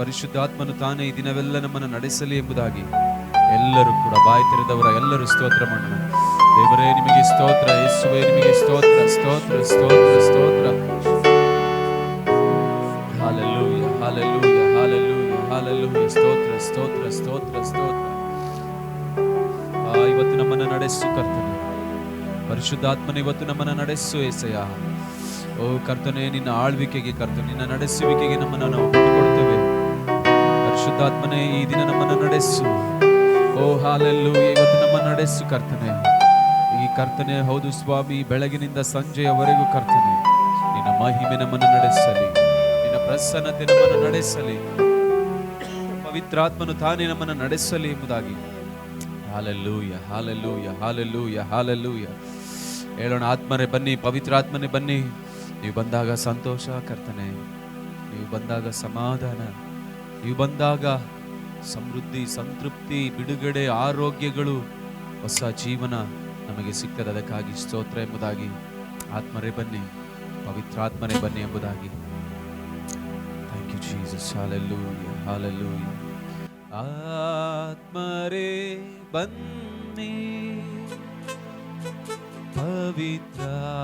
ಪರಿಶುದ್ಧಾತ್ಮನು ತಾನೇ ಈ ದಿನವೆಲ್ಲ ನಮ್ಮನ್ನು ನಡೆಸಲಿ ಎಂಬುದಾಗಿ ಎಲ್ಲರೂ ಕೂಡ ಬಾಯಿ ತೆರೆದವರ ಎಲ್ಲರೂ ಸ್ತೋತ್ರ ಮಾಡೋಣ. ದೇವರೇ ನಿಮಗೆ ಸ್ತೋತ್ರ, ಯೇಸುವೇ ನಿಮಗೆ ಸ್ತೋತ್ರ, ಸ್ತೋತ್ರ ಸ್ತೋತ್ರ ಸ್ತೋತ್ರ. Hallelujah hallelujah hallelujah hallelujah. ಸ್ತೋತ್ರ ಸ್ತೋತ್ರ ಸ್ತೋತ್ರ ಸ್ತೋತ್ರ. ಇವತ್ತು ನಮ್ಮನ್ನು ನಡೆಸು ಕರ್ತನೆ, ಪರಿಶುದ್ಧಾತ್ಮನ ಇವತ್ತು ನಮ್ಮನ್ನು ನಡೆಸು ಏಸಯ್ಯ. ಓ ಕರ್ತನೆ, ನಿನ್ನ ಆಳ್ವಿಕೆಗೆ ಕರ್ತನೆ, ನಿನ್ನ ನಡೆಸುವಿಕೆಗೆ ನಮ್ಮನ್ನು ನಾವು ಬಿಟ್ಟುಕೊಡ್ತೇವೆ. ಪರಿಶುದ್ಧಾತ್ಮನೇ ಈ ದಿನ ನಮ್ಮನ್ನು ನಡೆಸು. ಓ ಹಾಲೆಲೂಯ, ಇವತ್ತು ನಮ್ಮನ್ನು ನಡೆಸು ಕರ್ತನೆ. ಈ ಕರ್ತನೆ ಹೌದು ಸ್ವಾಮಿ, ಬೆಳಗಿನಿಂದ ಸಂಜೆಯವರೆಗೂ ಕರ್ತನೆ ನಿನ್ನ ಮಹಿಮೆ ನಮ್ಮನ್ನು ನಡೆಸಲಿ, ನಿನ್ನ ಪ್ರಸನ್ನತೆ ನಮ್ಮನ್ನು ನಡೆಸಲಿ, ಪವಿತ್ರಾತ್ಮನು ತಾನೇ ನಮ್ಮನ್ನು ನಡೆಸಲಿ ಎಂಬುದಾಗಿ. Hallelujah hallelujah hallelujah hallelujah. ಹೇಳೋಣ, ಆತ್ಮರೇ ಬನ್ನಿ, ಪವಿತ್ರಾತ್ಮನೇ ಬನ್ನಿ. ನೀವು ಬಂದಾಗ ಸಂತೋಷ ಕರ್ತನೆ, ನೀವು ಬಂದಾಗ ಸಮಾಧಾನ, ನೀವು ಬಂದಾಗ ಸಮೃದ್ಧಿ, ಸಂತೃಪ್ತಿ, ಬಿಡುಗಡೆ, ಆರೋಗ್ಯಗಳು, ಹೊಸ ಜೀವನ ನಮಗೆ ಸಿಗ್ತದೆ. ಅದಕ್ಕಾಗಿ ಸ್ತೋತ್ರ ಎಂಬುದಾಗಿ. ಆತ್ಮರೇ ಬನ್ನಿ, ಪವಿತ್ರಾತ್ಮನೇ ಬನ್ನಿ ಎಂಬುದಾಗಿ. Thank you Jesus. Hallelujah hallelujah. ಆತ್ಮರೇ ಬನ್ನಿ,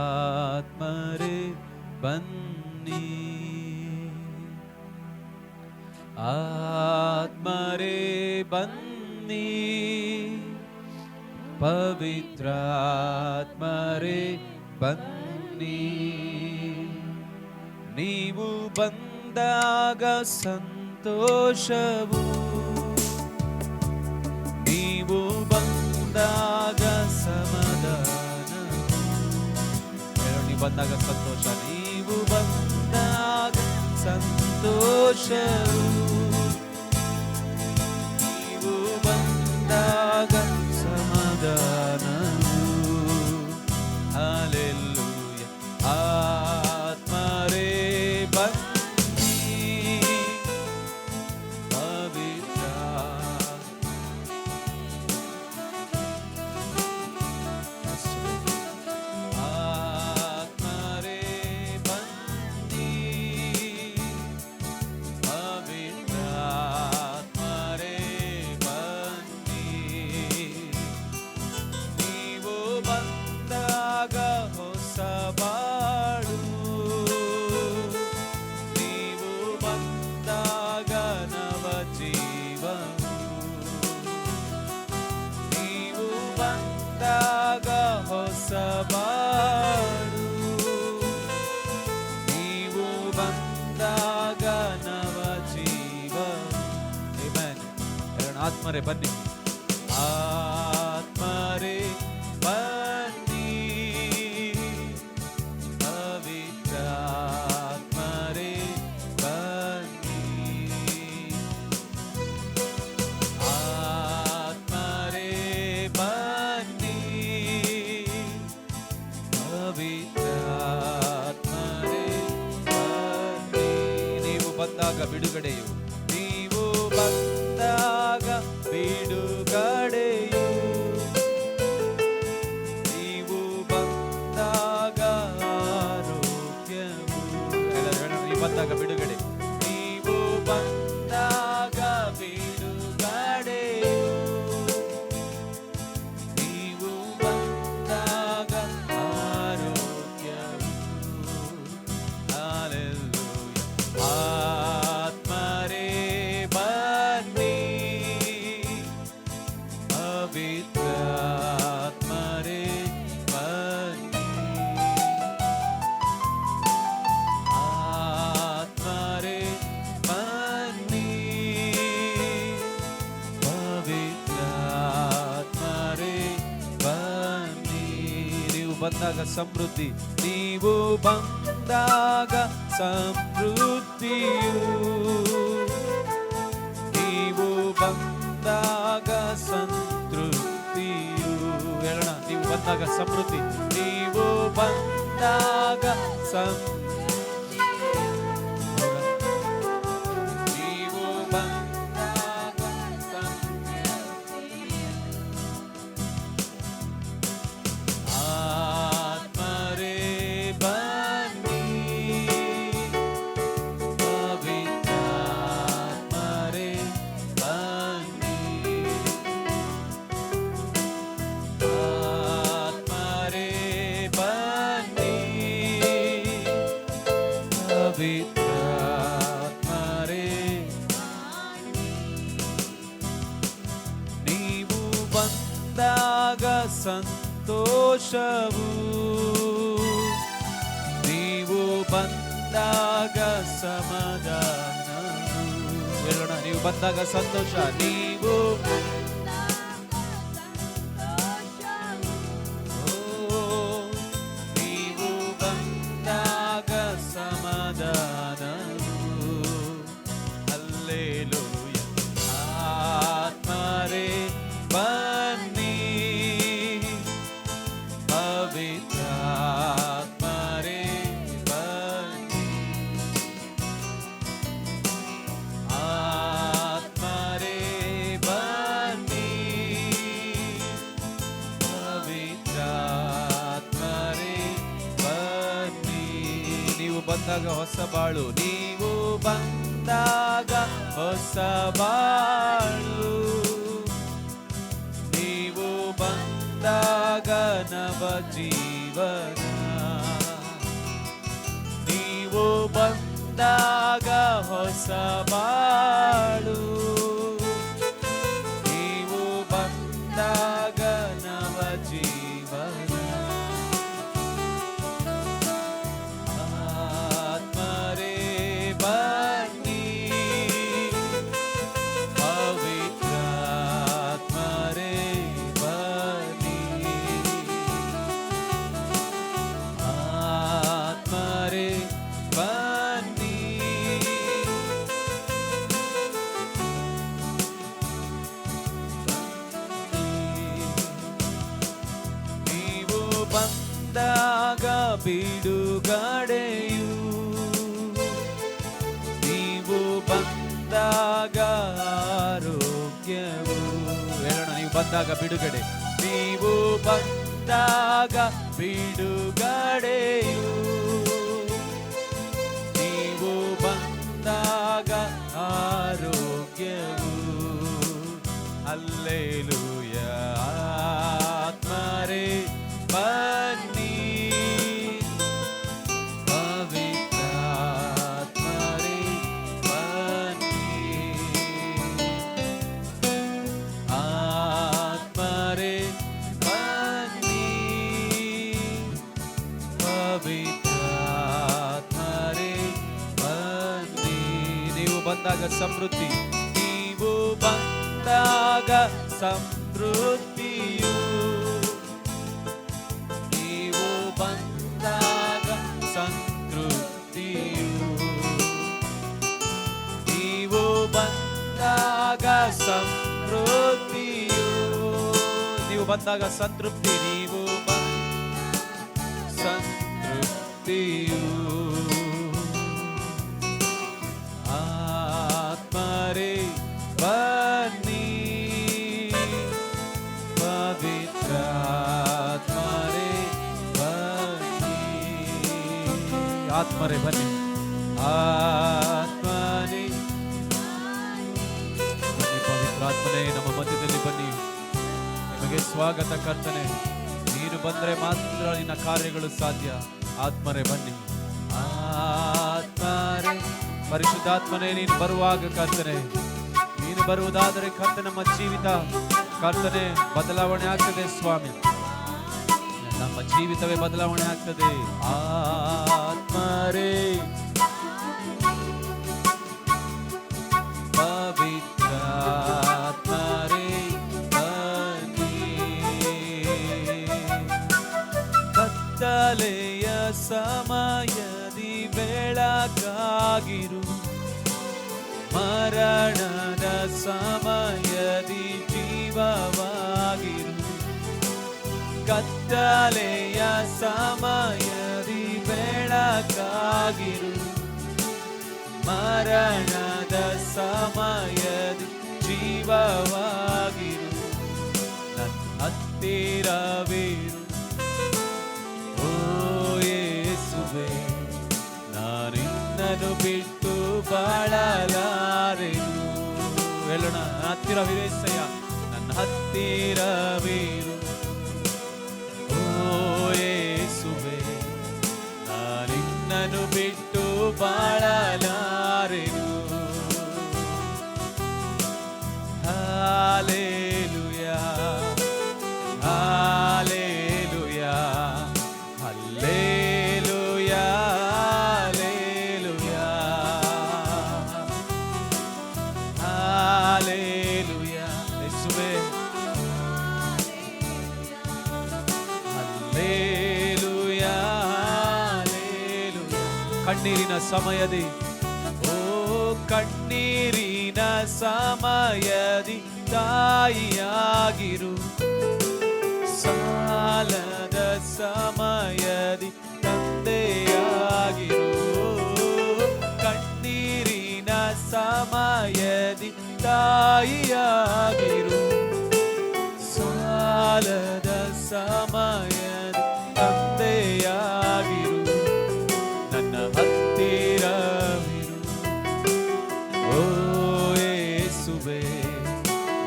ಪವಿತ್ರಾತ್ಮರೇ ಬನ್ನಿ, ಆತ್ಮರೇ ಬನ್ನಿ, ಪವಿತ್ರಾತ್ಮರೇ ಬನ್ನಿ. ನೀವು ಬಂದಾಗ ಸಂತೋಷವು, ನೀವು ಬಂದಾಗ ಸಮಾಧಾನ. ನೀವು ಬಂದಾಗ ಸಂತೋಷ, ನೀವು ಬಂದಾಗ ಸಂತೋಷವು, ನೀವು ಬಂದಾಗ ಸಮಾಧಾನವು. ಹಲ್ಲೆಲೂಯ. ಆತ್ಮರೇ ಬನ್ನಿ, ಪವಿತ್ರ ಆತ್ಮರೇ ಬನ್ನಿ, ಪವಿತ್ರಾತ್ಮರೇ ಬನ್ನಿ. ನೀವು ಬಂದಾಗ ಹೊಸ ಬಾಳು, ನೀವು ಬಂದಾಗ ನವ ಜೀವವು, ನೀವು ಬಂದಾಗ ಹೊಸ ಬಾಳು, ನೀವು ಬಂದಾಗ ನವ ಜೀವವು. ಆಮೆನ್. ಆತ್ಮರೇ ಬನ್ನಿ, ಆತ್ಮರೇ ಬನ್ನಿ, ಪವಿತ್ರಾತ್ಮರೇ ಬನ್ನಿ, ಆತ್ಮರೇ ಬನ್ನಿ, ಪವಿತ್ರಾತ್ಮರೇ ಬನ್ನಿ. ನೀವು ಬಂದಾಗ ಬಿಡುಗಡೆಯು, ನೀವು ಬಂದಾಗ ಬಿಡುಗಡೆಯು, ನೀವು ಬಂದಾಗ ಆರೋಗ್ಯವು. ನೀವು ಬಂದಾಗ ಬಿಡುಗಡೆ, ನೀವು ಬಂದಾಗ ಬಿಡುಗಡೆಯು, ನೀವು ಬಂದಾಗ ಆರೋಗ್ಯವು. ಹಲ್ಲೆಲೂಯ. ಆತ್ಮರೇ ಬನ್ನಿ, ಪವಿತ್ರಾತ್ಮರೇ ಬನ್ನಿ, ಆತ್ಮರೇ ಬನ್ನಿ, ಪವಿತ್ರಾತ್ಮರೇ ಬನ್ನಿ. ನೀವು ಬಂದಾಗ ಸಮೃದ್ಧಿ, ನೀವು ಬಂದಾಗ ಸಮೃದ್ಧಿಯು, ನೀವು ಬಂದಾಗ ಸಂತೃಪ್ತಿಯು. ಹೇಳೋಣ, ನೀವು ಬಂದಾಗ ಸಮೃದ್ಧಿ, ನೀವು ಬಂದಾಗ ನೀವು ಬಂದಾಗ ಆತ್ಮರೇ ಬನ್ನಿ, ಪವಿತ್ರಾತ್ಮ ಸಂತೋಷವು ನೀವು ಬಂದಾಗ ಸಮಾಧಾನವು. ಹೇಳೋಣ, ನೀವು ಬಂದಾಗ ಸಂತೋಷ, ನೀವು ನೀವು ಬಂದಾಗ ಸಮಾಧಾನವು. ಹಲ್ಲೆಲೂಯ. ಆತ್ಮರೇ ಬನ್ನಿ, ಪವಿತ್ರಾತ್ಮರೇ ಬನ್ನಿ, ಆತ್ಮರೇ ಬನ್ನಿ, ಪವಿತ್ರಾತ್ಮರೇ ಬನ್ನಿ. ನೀವು ಬಂದಾಗ ಹೊಸ ಬಾಳು, ನೀವು ಬಂದಾಗ ಹೊಸ ಬಾಳು, ನೀವು ಬಂದಾಗ ನವ ಜೀವನ, ನೀವು ಬಂದಾಗ ಹೊಸ ಬಾಳು, ನೀವು ಬಂದಾಗ ನವ ಜೀವನ. ಆತ್ಮರೇ ಬನ್ನಿ, ಪವಿತ್ರಾತ್ಮರೇ ಬನ್ನಿ, ಆತ್ಮರೇ ಬನ್ನಿ, ನೀವು ಬಂದಾಗ ಬಿಡುಗಡೆಯು, ನೀವು ಬಂದಾಗ ಆರೋಗ್ಯವು. ಹೇಳೋಣ, ನೀವು ಬಂದಾಗ ಬಿಡುಗಡೆ, ನೀವು ಬಂದಾಗ ಬಿಡುಗಡೆಯು, ನೀವು ಬಂದಾಗ ಆರೋಗ್ಯವು. ಹಲ್ಲೆಲೂಯ. ಆತ್ಮರೇ ಬನ್ನಿ, ಪವಿತ್ರಾತ್ಮರೇ ಬನ್ನಿ, ಆತ್ಮರೇ ಬನ್ನಿ, ಪವಿತ್ರಾತ್ಮರೇ ಬನ್ನಿ. ನೀವು ಬಂದಾಗ ಸಮೃದ್ಧಿ, ನೀವು ಬಂದಾಗ ಸಮೃದ್ಧಿಯು, ನೀವು ಬಂದಾಗ ಸಂತೃಪ್ತಿಯು, ನೀವು ಬಂದಾಗ ಸಮೃದ್ಧಿಯು, ನೀವು ಬಂದಾಗ ಸಂತೃಪ್ತಿ, ನೀವು ಸಂತೃಪ್ತಿಯು. ಆತ್ಮರೇ ಬನ್ನಿ, ಪವಿತ್ರಾತ್ಮರೇ ಬನ್ನಿ, ಆತ್ಮರೇ ಬನ್ನಿ, ಆತ್ಮನೇ ಬನ್ನಿ, ಪವಿತ್ರಾತ್ಮನೇ ನಮ್ಮ ಮಧ್ಯದಲ್ಲಿ ಬನ್ನಿ. ನಿಮಗೆ ಸ್ವಾಗತ ಕರ್ತನೆ. ನೀನು ಬಂದರೆ ಮಾತ್ರ ನಿನ್ನ ಕಾರ್ಯಗಳು ಸಾಧ್ಯ. ಆತ್ಮರೇ ಬನ್ನಿ, ಆತ್ಮರೇ. ಪರಿಶುದ್ಧಾತ್ಮನೇ, ನೀನು ಬರುವಾಗ ಕರ್ತನೆ, ನೀನು ಬರುವುದಾದರೆ ಕರ್ತನೆ, ನಮ್ಮ ಜೀವಿತ ಕರ್ತನೆ ಬದಲಾವಣೆ ಆಗ್ತದೆ ಸ್ವಾಮಿ. ನಮ್ಮ ಜೀವಿತವೇ ಬದಲಾವಣೆ ಆಗ್ತದೆ. ಆತ್ಮರೇ ಪವಿತ್ರಾತ್ಮರೇ ಬನ್ನಿ, ಕತ್ತಲೆಯ ಸಮಯದಿ ಬೆಳಕಾಗಿರು, ಮರಣದ ಸಮಯದಿ ಜೀವವಾಗಿರು, ಕತ್ತಲೆಯ ಸಮಯದಿ ಬೆಳಕಾಗಿರು, ಮರಣದ ಸಮಯದಿ ಜೀವವಾಗಿರು, ನನ್ನ ಹತ್ತಿರವಿರು ಓ ಯೇಸುವೇ. ನಾನಿನ್ನನು ಬಿಟ್ಟು ಬಾಳಲಾರೆನು. ಹೇಳೋಣ, ಹತ್ತಿರವಿರೇಸಯ್ಯ, ನನ್ನ ಹತ್ತಿರವಿರು ಓ ಯೇಸುವೇ. ನಾನಿನ್ನನು ಬಿಟ್ಟು ಬಾಳಲಾರೆನು. ಹಾಲೆಲೂಯಾ, ಹಾಲೆಲೂಯಾ, ಕಣ್ಣೀರಿನ ಸಮಯದಿ, ಓ ಕಣ್ಣೀರಿನ ಸಮಯದಿ ತಾಯಿಯಾಗಿರು, ಸಾಲದ ಸಮಯದಿ ತಂದೆಯಾಗಿರು, ಕಣ್ಣೀರಿನ ಸಮಯದಿ ತಾಯಿಯಾಗಿರು, ಸಾಲದ ಸಮಯದಿ ತಂದೆಯಾಗಿರು, ನನ್ನ ಹತ್ತಿರವಿರು, ಓ ಯೇಸುವೇ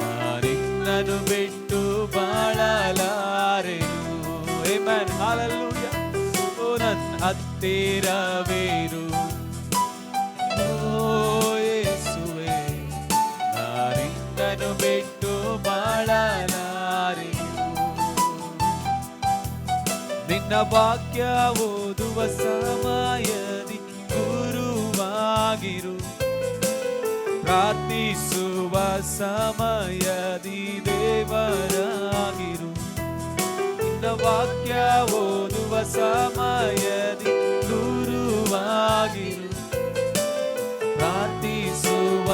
ನಾನಿನ್ನನು ಬಿಟ್ಟು ಬಾಳಲಾರೆನು. Amen, hallelujah. ಓ ನನ್ನ ಹತ್ತಿರವಿರು, ಓ ಯೇಸುವೇ ನಾನಿನ್ನನು ಬಿಟ್ಟು ಬಾಳಲಾರೆನು. ನಿನ್ನ ವಾಕ್ಯ ಓದುವ ಸಮಯದಿ ಗುರುವಾಗಿರು, ಪ್ರಾರ್ಥಿಸುವ ಸಮಯದಿ ದೇವರಾಗಿರು, ನಿನ್ನ ವಾಕ್ಯ ಓದುವ ಸಮಯದಿ ಗುರುವಾಗಿರು, ಪ್ರಾರ್ಥಿಸುವ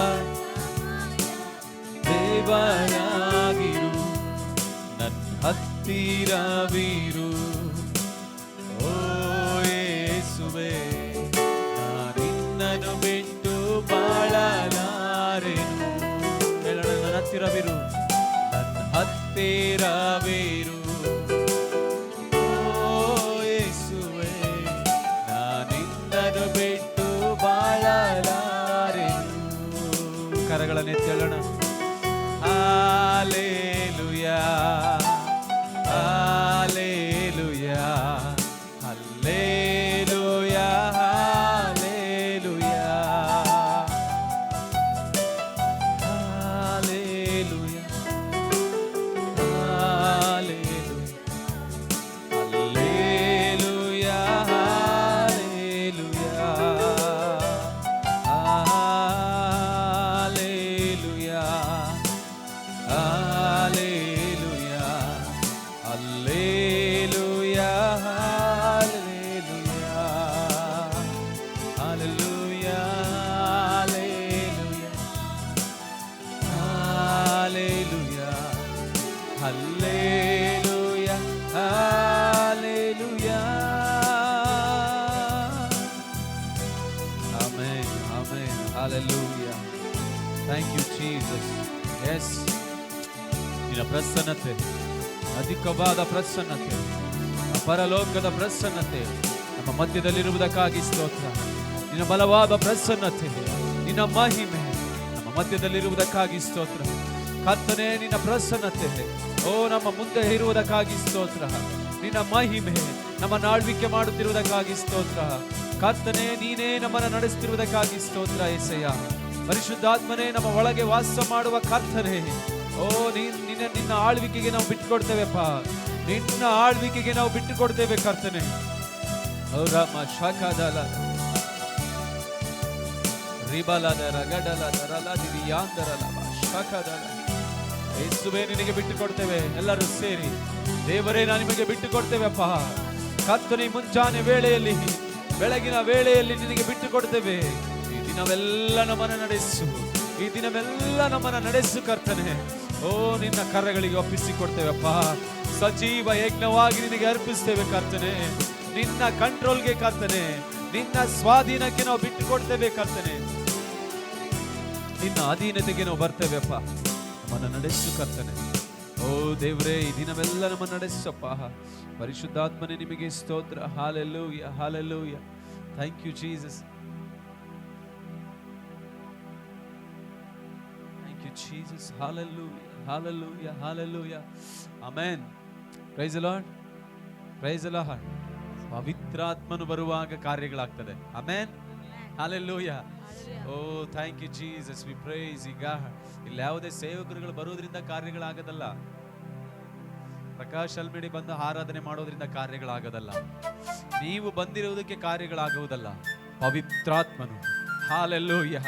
ದೇವರಾಗಿರು, ನನ್ನ ಹತ್ತಿರವಿರು, ಓ ಯೇಸುವೇ ನಾನಿನ್ನನು ಬಿಟ್ಟು ಬಾಳಲಾರೆನು. ಹೇಳೋಣ, ನನ್ನ ಹತ್ತಿರವಿರು, ನನ್ನ ಹತ್ತಿರವಿರು, ಓ ಯೇಸುವೇ ನಾನಿನ್ನನು ಬಿಟ್ಟು ಬಾಳಲಾರೆನು. ಕರಗಳನ್ನೆತ್ತಿ ಹೇಳೋಣ, hallelujah hallelujah hallelujah hallelujah hallelujah hallelujah hallelujah hallelujah hallelujah hallelujah hallelujah hallelujah hallelujah hallelujah hallelujah. Amen, amen, hallelujah. Thank you Jesus. Yes, ನಿನ್ನ ಪ್ರಸನ್ನತೆ, ಅಧಿಕವಾದ ಪ್ರಸನ್ನತೆ, ಪರಲೋಕದ ಪ್ರಸನ್ನತೆ ನಮ್ಮ ಮಧ್ಯದಲ್ಲಿರುವುದಕ್ಕಾಗಿ ಸ್ತೋತ್ರ. ನಿನ್ನ ಬಲವಾದ ಪ್ರಸನ್ನತೆ, ನಿನ್ನ ಮಹಿಮೆ ನಮ್ಮ ಮಧ್ಯದಲ್ಲಿರುವುದಕ್ಕಾಗಿ ಸ್ತೋತ್ರ. ಕರ್ತನೇ, ನಿನ್ನ ಪ್ರಸನ್ನತೆ ಓ ನಮ್ಮ ಮುಂದೆ ಇರುವುದಕ್ಕಾಗಿ ಸ್ತೋತ್ರ. ನಿನ್ನ ಮಹಿಮೆ ನಮ್ಮ ಆಳ್ವಿಕೆ ಮಾಡುತ್ತಿರುವುದಕ್ಕಾಗಿ ಸ್ತೋತ್ರ. ಕರ್ತನೇ, ನೀನೇ ನಮ್ಮನ್ನು ನಡೆಸುತ್ತಿರುವುದಕ್ಕಾಗಿ ಸ್ತೋತ್ರ. యేసయ్య, ಪರಿಶುದ್ಧಾತ್ಮನೇ, ನಮ್ಮ ಒಳಗೆ ವಾಸ ಮಾಡುವ ಕರ್ತನೇ, ಓ ನಿನ್ನ ಆಳ್ವಿಕೆಗೆ ನಾವು ಬಿಟ್ಟುಕೊಡ್ತೇವೆಪ್ಪ. ನಿನ್ನ ಆಳ್ವಿಕೆಗೆ ನಾವು ಬಿಟ್ಟುಕೊಡ್ತೇವೆ ಕರ್ತನೇ. ಓ ರಾಮ ಶಾಖಾದಲ ರಿಬಲದ ರಗಡಲ ದರಲದಿರಿ ಯಾಂದರಲ ಶಾಖಾದಲ. ಯೇಸುವೇ, ನಿನಗೆ ಬಿಟ್ಟು ಕೊಡ್ತೇವೆ. ಎಲ್ಲರೂ ಸೇರಿ, ದೇವರೇ, ನಾನು ನಿಮಗೆ ಬಿಟ್ಟು ಕೊಡ್ತೇವೆಪ್ಪ. ಕರ್ತನೇ, ಮುಂಜಾನೆ ವೇಳೆಯಲ್ಲಿ, ಬೆಳಗಿನ ವೇಳೆಯಲ್ಲಿ ನಿನಗೆ ಬಿಟ್ಟು ಕೊಡ್ತೇವೆ. ಈ ದಿನವೆಲ್ಲ ನಮ್ಮನ್ನು ನಡೆಸು, ಈ ದಿನವೆಲ್ಲ ನಮ್ಮನ್ನು ನಡೆಸು ಕರ್ತನೆ. ಓ ನಿನ್ನ ಕರಗಳಿಗೆ ಒಪ್ಪಿಸಿಕೊಡ್ತೇವಪ್ಪ. ಸಜೀವ ಯಜ್ಞವಾಗಿ ನಿನಗೆ ಅರ್ಪಿಸ್ತೇವೆ ಕರ್ತನೆ. ನಿನ್ನ ಕಂಟ್ರೋಲ್ಗೆ ಕರ್ತನೆ, ನಿನ್ನ ಸ್ವಾಧೀನಕ್ಕೆ ನಾವು ಬಿಟ್ಟು ಕೊಡ್ತೇವೆ ಕರ್ತನೆ. ನಿನ್ನ ಅಧೀನತೆಗೆ ನಾವು ಬರ್ತೇವೆಪ್ಪ. ನಮ್ಮನ್ನು ನಡೆಸು ಕರ್ತನೆ. ಓ ದೇವರೇ, ಈ ದಿನವೆಲ್ಲ ನಮ್ಮನ್ನು ನಡೆಸಪ್ಪ. ಪರಿಶುದ್ಧಾತ್ಮನೇ, ನಿಮಗೆ ಸ್ತೋತ್ರ. Hallelujah, hallelujah. Thank you Jesus. Thank you Jesus. Hallelujah, hallelujah, hallelujah. Amen. Praise the Lord, praise the Lord. ಪವಿತ್ರಾತ್ಮನು ಬರುವಾಗ ಕಾರ್ಯಗಳಾಗ್ತದೆ. Amen, hallelujah. Oh thank you Jesus, we praise you God. ಇಲ್ಲಿ ಯಾವುದೇ ಸೇವಕರುಗಳು ಬರೋದ್ರಿಂದ ಕಾರ್ಯಗಳಾಗದಲ್ಲ. ಪ್ರಕಾಶ್ ಅಲ್ಮೇಡಿ ಬಂದು ಆರಾಧನೆ ಮಾಡೋದ್ರಿಂದ ಕಾರ್ಯಗಳಾಗದಲ್ಲ. ನೀವು ಬಂದಿರುವುದಕ್ಕೆ ಕಾರ್ಯಗಳಾಗುವುದಲ್ಲ. ಪವಿತ್ರಾತ್ಮನು, ಹಾಲೆಲೂಯಾ,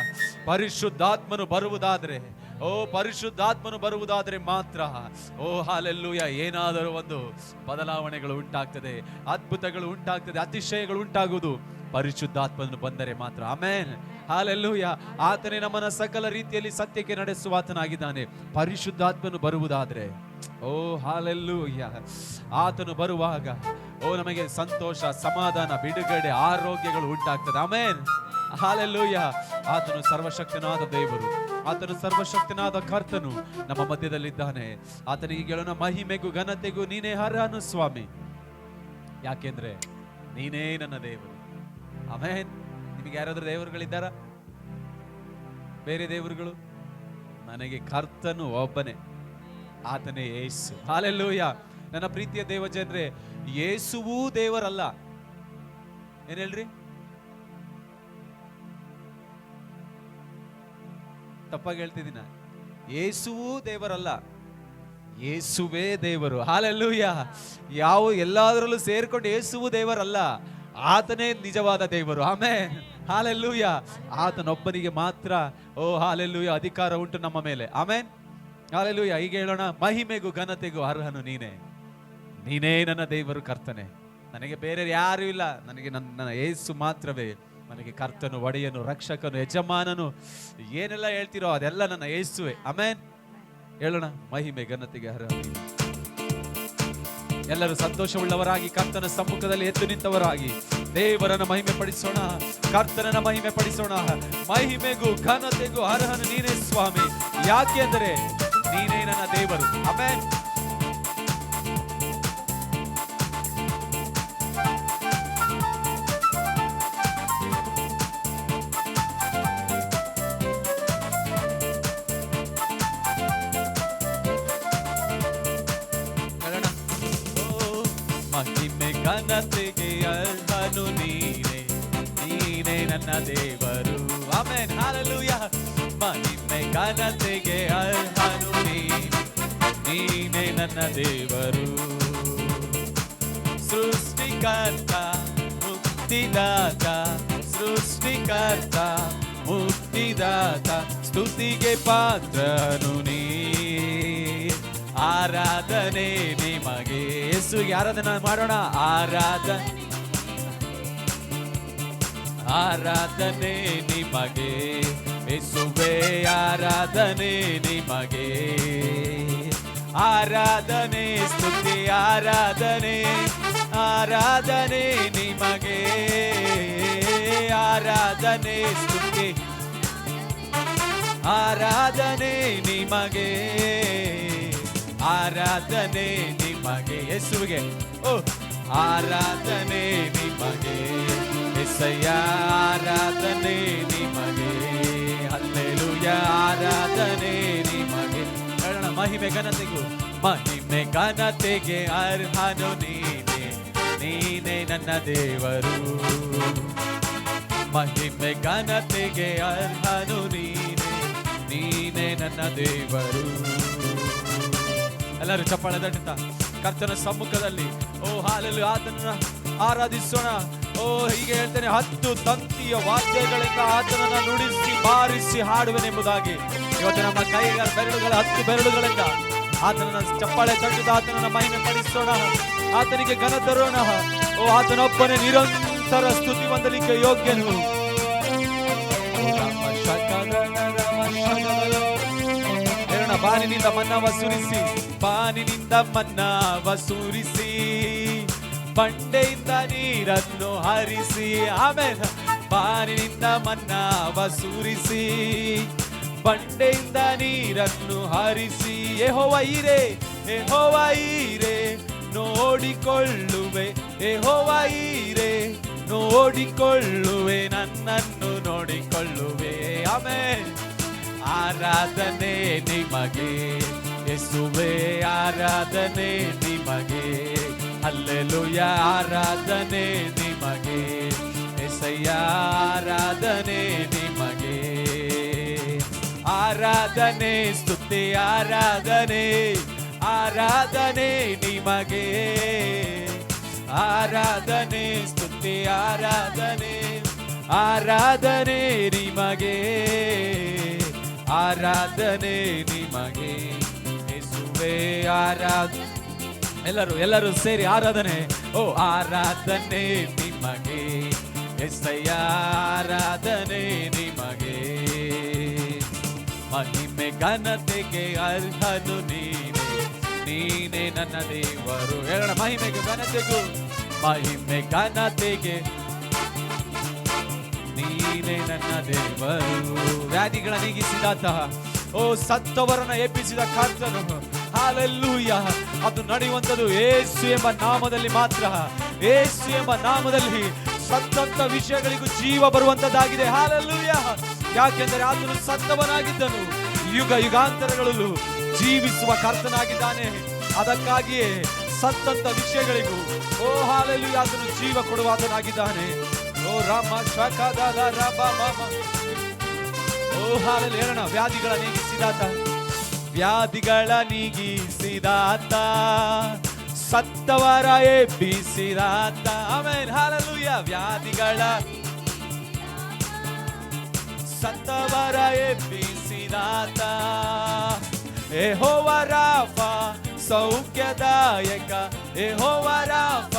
ಪರಿಶುದ್ಧಾತ್ಮನು ಬರುವುದಾದ್ರೆ, ಓ ಪರಿಶುದ್ಧಾತ್ಮನು ಬರುವುದಾದ್ರೆ ಮಾತ್ರ, ಓ ಹಾಲೆಲೂಯಾ, ಏನಾದರೂ ಒಂದು ಬದಲಾವಣೆಗಳು ಉಂಟಾಗ್ತದೆ, ಅದ್ಭುತಗಳು ಉಂಟಾಗ್ತದೆ, ಅತಿಶಯಗಳು ಉಂಟಾಗುವುದು. ಪರಿಶುದ್ಧಾತ್ಮನು ಬಂದರೆ ಮಾತ್ರ. Amen, hallelujah. ಆತನೇ ನಮ್ಮನ್ನ ಸಕಲ ರೀತಿಯಲ್ಲಿ ಸತ್ಯಕ್ಕೆ ನಡೆಸುವ ಆತನಾಗಿದ್ದಾನೆ. ಪರಿಶುದ್ಧಾತ್ಮನು ಬರುವುದಾದ್ರೆ, ಓ ಹಲ್ಲೆಲೂಯಾ, ಆತನು ಬರುವಾಗ ನಮಗೆ ಸಂತೋಷ, ಸಮಾಧಾನ, ಬಿಡುಗಡೆ, ಆರೋಗ್ಯಗಳು ಉಂಟಾಗ್ತದೆ. Amen, hallelujah. ಆತನು ಸರ್ವಶಕ್ತನಾದ ದೇವರು, ಆತನು ಸರ್ವಶಕ್ತನಾದ ಕರ್ತನು ನಮ್ಮ ಮಧ್ಯದಲ್ಲಿದ್ದಾನೆ. ಆತನಿಗೆ ಹೇಳೋಣ, ಮಹಿಮೆಗೂ ಘನತೆಗೂ ನೀನೇ ಅರ್ಹನು ಸ್ವಾಮಿ, ಯಾಕೆಂದ್ರೆ ನೀನೇ ನನ್ನ ದೇವರು. ಆಮೆನ್. ನಿಮಗೆ ಯಾರಾದ್ರೂ ದೇವರುಗಳಿದ್ದಾರಾ? ಬೇರೆ ದೇವರುಗಳು? ನನಗೆ ಕರ್ತನು ಒಬ್ಬನೇ, ಆತನೇ ಯೇಸು. ಹಲ್ಲೆಲೂಯಾ. ನನ್ನ ಪ್ರೀತಿಯ ದೇವ ಜನರೇ, ಯೇಸುವೂ ದೇವರಲ್ಲ. ಏನ್ ಹೇಳ್ರಿ? ತಪ್ಪಾಗಿ ಹೇಳ್ತಿದ್ದೀನ? ಯೇಸುವೂ ದೇವರಲ್ಲ, ಯೇಸುವೇ ದೇವರು. ಹಲ್ಲೆಲೂಯಾ. ಎಲ್ಲಾದ್ರಲ್ಲೂ ಸೇರ್ಕೊಂಡು ಯೇಸುವೂ ದೇವರಲ್ಲ, ಆತನೇ ನಿಜವಾದ ದೇವರು. Amen, hallelujah. ಆತನೊಬ್ಬನಿಗೆ ಮಾತ್ರ ಹಲ್ಲೆಲೂಯಾ ಅಧಿಕಾರ ಉಂಟು ನಮ್ಮ ಮೇಲೆ. Amen, hallelujah. ಈಗ ಹೇಳೋಣ, ಮಹಿಮೆಗೂ ಘನತೆಗೂ ಅರ್ಹನು ನೀನೇ, ನೀನೇ ನನ್ನ ದೇವರು ಕರ್ತನೆ. ನನಗೆ ಬೇರೆ ಯಾರು ಇಲ್ಲ, ನನಗೆ ನನ್ನ ಯೇಸು ಮಾತ್ರವೇ ನನಗೆ ಕರ್ತನು, ಒಡೆಯನು, ರಕ್ಷಕನು, ಯಜಮಾನನು. ಏನೆಲ್ಲ ಹೇಳ್ತಿರೋ ಅದೆಲ್ಲ ನನ್ನ ಯೇಸುವೆ. ಆಮೆನ್. ಹೇಳೋಣ, ಮಹಿಮೆ ಘನತೆಗೆ ಅರ್ಹನು. ಎಲ್ಲರೂ ಸಂತೋಷವುಳ್ಳವರಾಗಿ ಕರ್ತನ ಸಮ್ಮುಖದಲ್ಲಿ ಎದ್ದು ನಿಂತವರಾಗಿ ದೇವರನ್ನ ಮಹಿಮೆ ಪಡಿಸೋಣ, ಕರ್ತನನ್ನ ಮಹಿಮೆ ಪಡಿಸೋಣ. ಮಹಿಮೆಗೂ ಘನತೆಗೂ ಅರ್ಹನು ನೀನೇ ಸ್ವಾಮಿ, ಯಾಕೆಂದರೆ ನೀನೇ ನನ್ನ ದೇವರು. ಆಮೆನ್. ಮಹಿಮೆ ಘನತೆಗೆ ಅರ್ಹನು ನೀನೇ, ನೀನೇ ನನ್ನ ದೇವರು. Amen, hallelujah. ಮಹಿಮೆ ಘನತೆಗೆ ಅರ್ಹನು ನೀನೇ, ನೀನೇ ನನ್ನ ದೇವರು. ಸೃಷ್ಟಿಕರ್ತ, ಮುಕ್ತಿದಾತ, ಸೃಷ್ಟಿಕರ್ತ, ಮುಕ್ತಿದಾತ, ಸ್ತುತಿಗೆ ಪಾತ್ರನು ನೀ. ಆರಾಧನೆ ನಿಮಗೆ ಯೇಸುವಿಗೆ ಆರಾಧನೆ ಮಾಡೋಣ. ಆರಾಧನೆ ನಿಮಗೆ ಯೇಸುವೇ, ಆರಾಧನೆ ನಿಮಗೆ, ಆರಾಧನೆ ಸ್ತುತಿ, ಆರಾಧನೆ, ಆರಾಧನೆ ನಿಮಗೆ, ಆರಾಧನೆ ಸ್ತುತಿ, ಆರಾಧನೆ ನಿಮಗೆ, ಆರಾಧನೆ ನಿಮಗೆ ಯೇಸುವಿಗೆ. ಆರಾಧನೆ ನಿಮಗೆ ಯೆಸಯ್ಯ, ಆರಾಧನೆ ನಿಮಗೆ, ಹಲ್ಲೆಲೂಯಾ, ಆರಾಧನೆ ನಿಮಗೆ. ಹೇಳೋಣ, ಮಹಿಮೆ ಘನತೆಗೂ, ಮಹಿಮೆ ಘನತೆಗೆ ಅರ್ಹನು ನೀನೇ, ನೀನೇ ನನ್ನ ದೇವರು. ಮಹಿಮೆ ಘನತೆಗೆ ಅರ್ಹನು ನೀನೇ, ನೀನೇ ನನ್ನ ದೇವರು. ಎಲ್ಲರೂ ಚಪ್ಪಾಳೆ ತಟ್ಟುತ್ತಾ ಕರ್ತನ ಸಮ್ಮುಖದಲ್ಲಿ ಹಲ್ಲೆಲೂಯಾ ಆತನನ್ನ ಆರಾಧಿಸೋಣ. ಹೀಗೆ ಹೇಳ್ತೇನೆ, 10 ತಂತಿಯ ವಾದ್ಯಗಳಿಂದ ಆತನನ್ನ ನುಡಿಸಿ ಬಾರಿಸಿ ಹಾಡುವೆನೆಂಬುದಾಗಿ. ಇವತ್ತು ನಮ್ಮ ಕೈಗಳ ಬೆರಳುಗಳ 10 ಬೆರಳುಗಳಿಂದ ಆತನನ್ನ ಚಪ್ಪಾಳೆ ತಟ್ಟುತ್ತಾ ಆತನನ್ನ ಮಹಿಮೆ ಪಡಿಸೋಣ, ಆತನಿಗೆ ಘನ ತರೋಣ. ಆತನೊಬ್ಬನೇ ನಿರಂತರ ಸ್ತುತಿ ಹೊಂದಲಿಕ್ಕೆ ಯೋಗ್ಯನು. ಬಾನಿನಿಂದ ಮನ್ನವ ಸುರಿಸಿ, ಬಾನಿನಿಂದ ಮನ್ನವ ಸುರಿಸಿ, ಬಂಡೆಯಿಂದ ನೀರನ್ನು ಹರಿಸಿ. ಆಮೇಲೆ ಬಾನಿನಿಂದ ಮನ್ನವ ಸುರಿಸಿ, ಬಂಡೆಯಿಂದ ನೀರನ್ನು ಹರಿಸಿ. ಯೆಹೋವ ಈರೆ, ಯೆಹೋವ ಈರೆ, ನೋಡಿಕೊಳ್ಳುವೆ, ಯೆಹೋವ ಈರೆ, ನೋಡಿಕೊಳ್ಳುವೆ, ನನ್ನನ್ನು ನೋಡಿಕೊಳ್ಳುವೆ. ಆಮೆನ್. ಆರಾಧನೆ ನಿಮಗೆ ಯೇಸುವೇ, ಆರಾಧನೆ ನಿಮಗೆ, ಹಲ್ಲೆಲೂಯಾ, ಆರಾಧನೆ ನಿಮಗೆ ಯೆಸಯ್ಯ, ಆರಾಧನೆ ನಿಮಗೆ, ಆರಾಧನೆ ಸ್ತುತಿ, ಆರಾಧನೆ, ಆರಾಧನೆ ನಿಮಗೆ, ಆರಾಧನೆ ಸ್ತುತಿ, ಆರಾಧನೆ, ಆರಾಧನೆ ನಿಮಗೆ, ಆರಾಧನೆ ನಿಮಗೆ ಯೇಸುವೇ, ಆರಾಧನೆ. ಎಲ್ಲರೂ ಸೇರಿ ಆರಾಧನೆ. ಆರಾಧನೆ ನಿಮಗೆ ಎಸಯ್ಯ ಆರಾಧನೆ ನಿಮಗೆ. ಮಹಿಮೆ ಘನತೆಗೆ ಅರ್ಹನು ನೀನೆ, ನೀನೇ ನನ್ನ ದೇವರು. ಹೇಳೋಣ, ಮಹಿಮೆಗೆ ಘನತೆಗೂ, ಮಹಿಮೆ ಘನತೆಗೆ ನೀನೇ ನನ್ನ ದೇವರು. ವ್ಯಾಧಿಗಳ ನೀಗಿಸಿದಾತ, ಓ ಸತ್ತವರನ್ನ ಎಬ್ಬಿಸಿದ ಕರ್ತನು. ಹಲ್ಲೆಲೂಯ. ಅದು ನಡೆಯುವಂಥದ್ದು ಯೇಸು ಎಂಬ ನಾಮದಲ್ಲಿ ಮಾತ್ರ. ಯೇಸು ಎಂಬ ನಾಮದಲ್ಲಿ ಸತ್ತಂತ ವಿಷಯಗಳಿಗೂ ಜೀವ ಬರುವಂತದ್ದಾಗಿದೆ. ಹಲ್ಲೆಲೂಯ. ಯಾಕೆಂದರೆ ಆತನು ಸತ್ತವನಾಗಿದ್ದನು, ಯುಗ ಯುಗಾಂತರಗಳಲ್ಲೂ ಜೀವಿಸುವ ಕರ್ತನಾಗಿದ್ದಾನೆ. ಅದಕ್ಕಾಗಿಯೇ ಸತ್ತಂತ ವಿಷಯಗಳಿಗೂ ಓ ಹಲ್ಲೆಲೂಯ ಆತನು ಜೀವ ಕೊಡುವ ಆತನಾಗಿದ್ದಾನೆ. ಓ ರಾಮ ಶಕದಲ ರಬ ಮಮ. ಓ ಹಲ್ಲೆಲೂಯ. ಹೇಳೋಣ, ವ್ಯಾಧಿಗಳ ನೀಗಿಸಿದಾತ, ವ್ಯಾಧಿಗಳ ನೀಗಿಸಿದಾತ, ಸತ್ತವರ ಎಬ್ಬಿಸಿದಾತ. ಆಮೆನ್. ಹಲ್ಲೆಲೂಯ. ವ್ಯಾಧಿಗಳ ಸತ್ತವರ ಎಬ್ಬಿಸಿದಾತ, ಯೆಹೋವ ರಾಫ ಸೌಖ್ಯದಾಯಕ, ಯೆಹೋವ ರಾಫ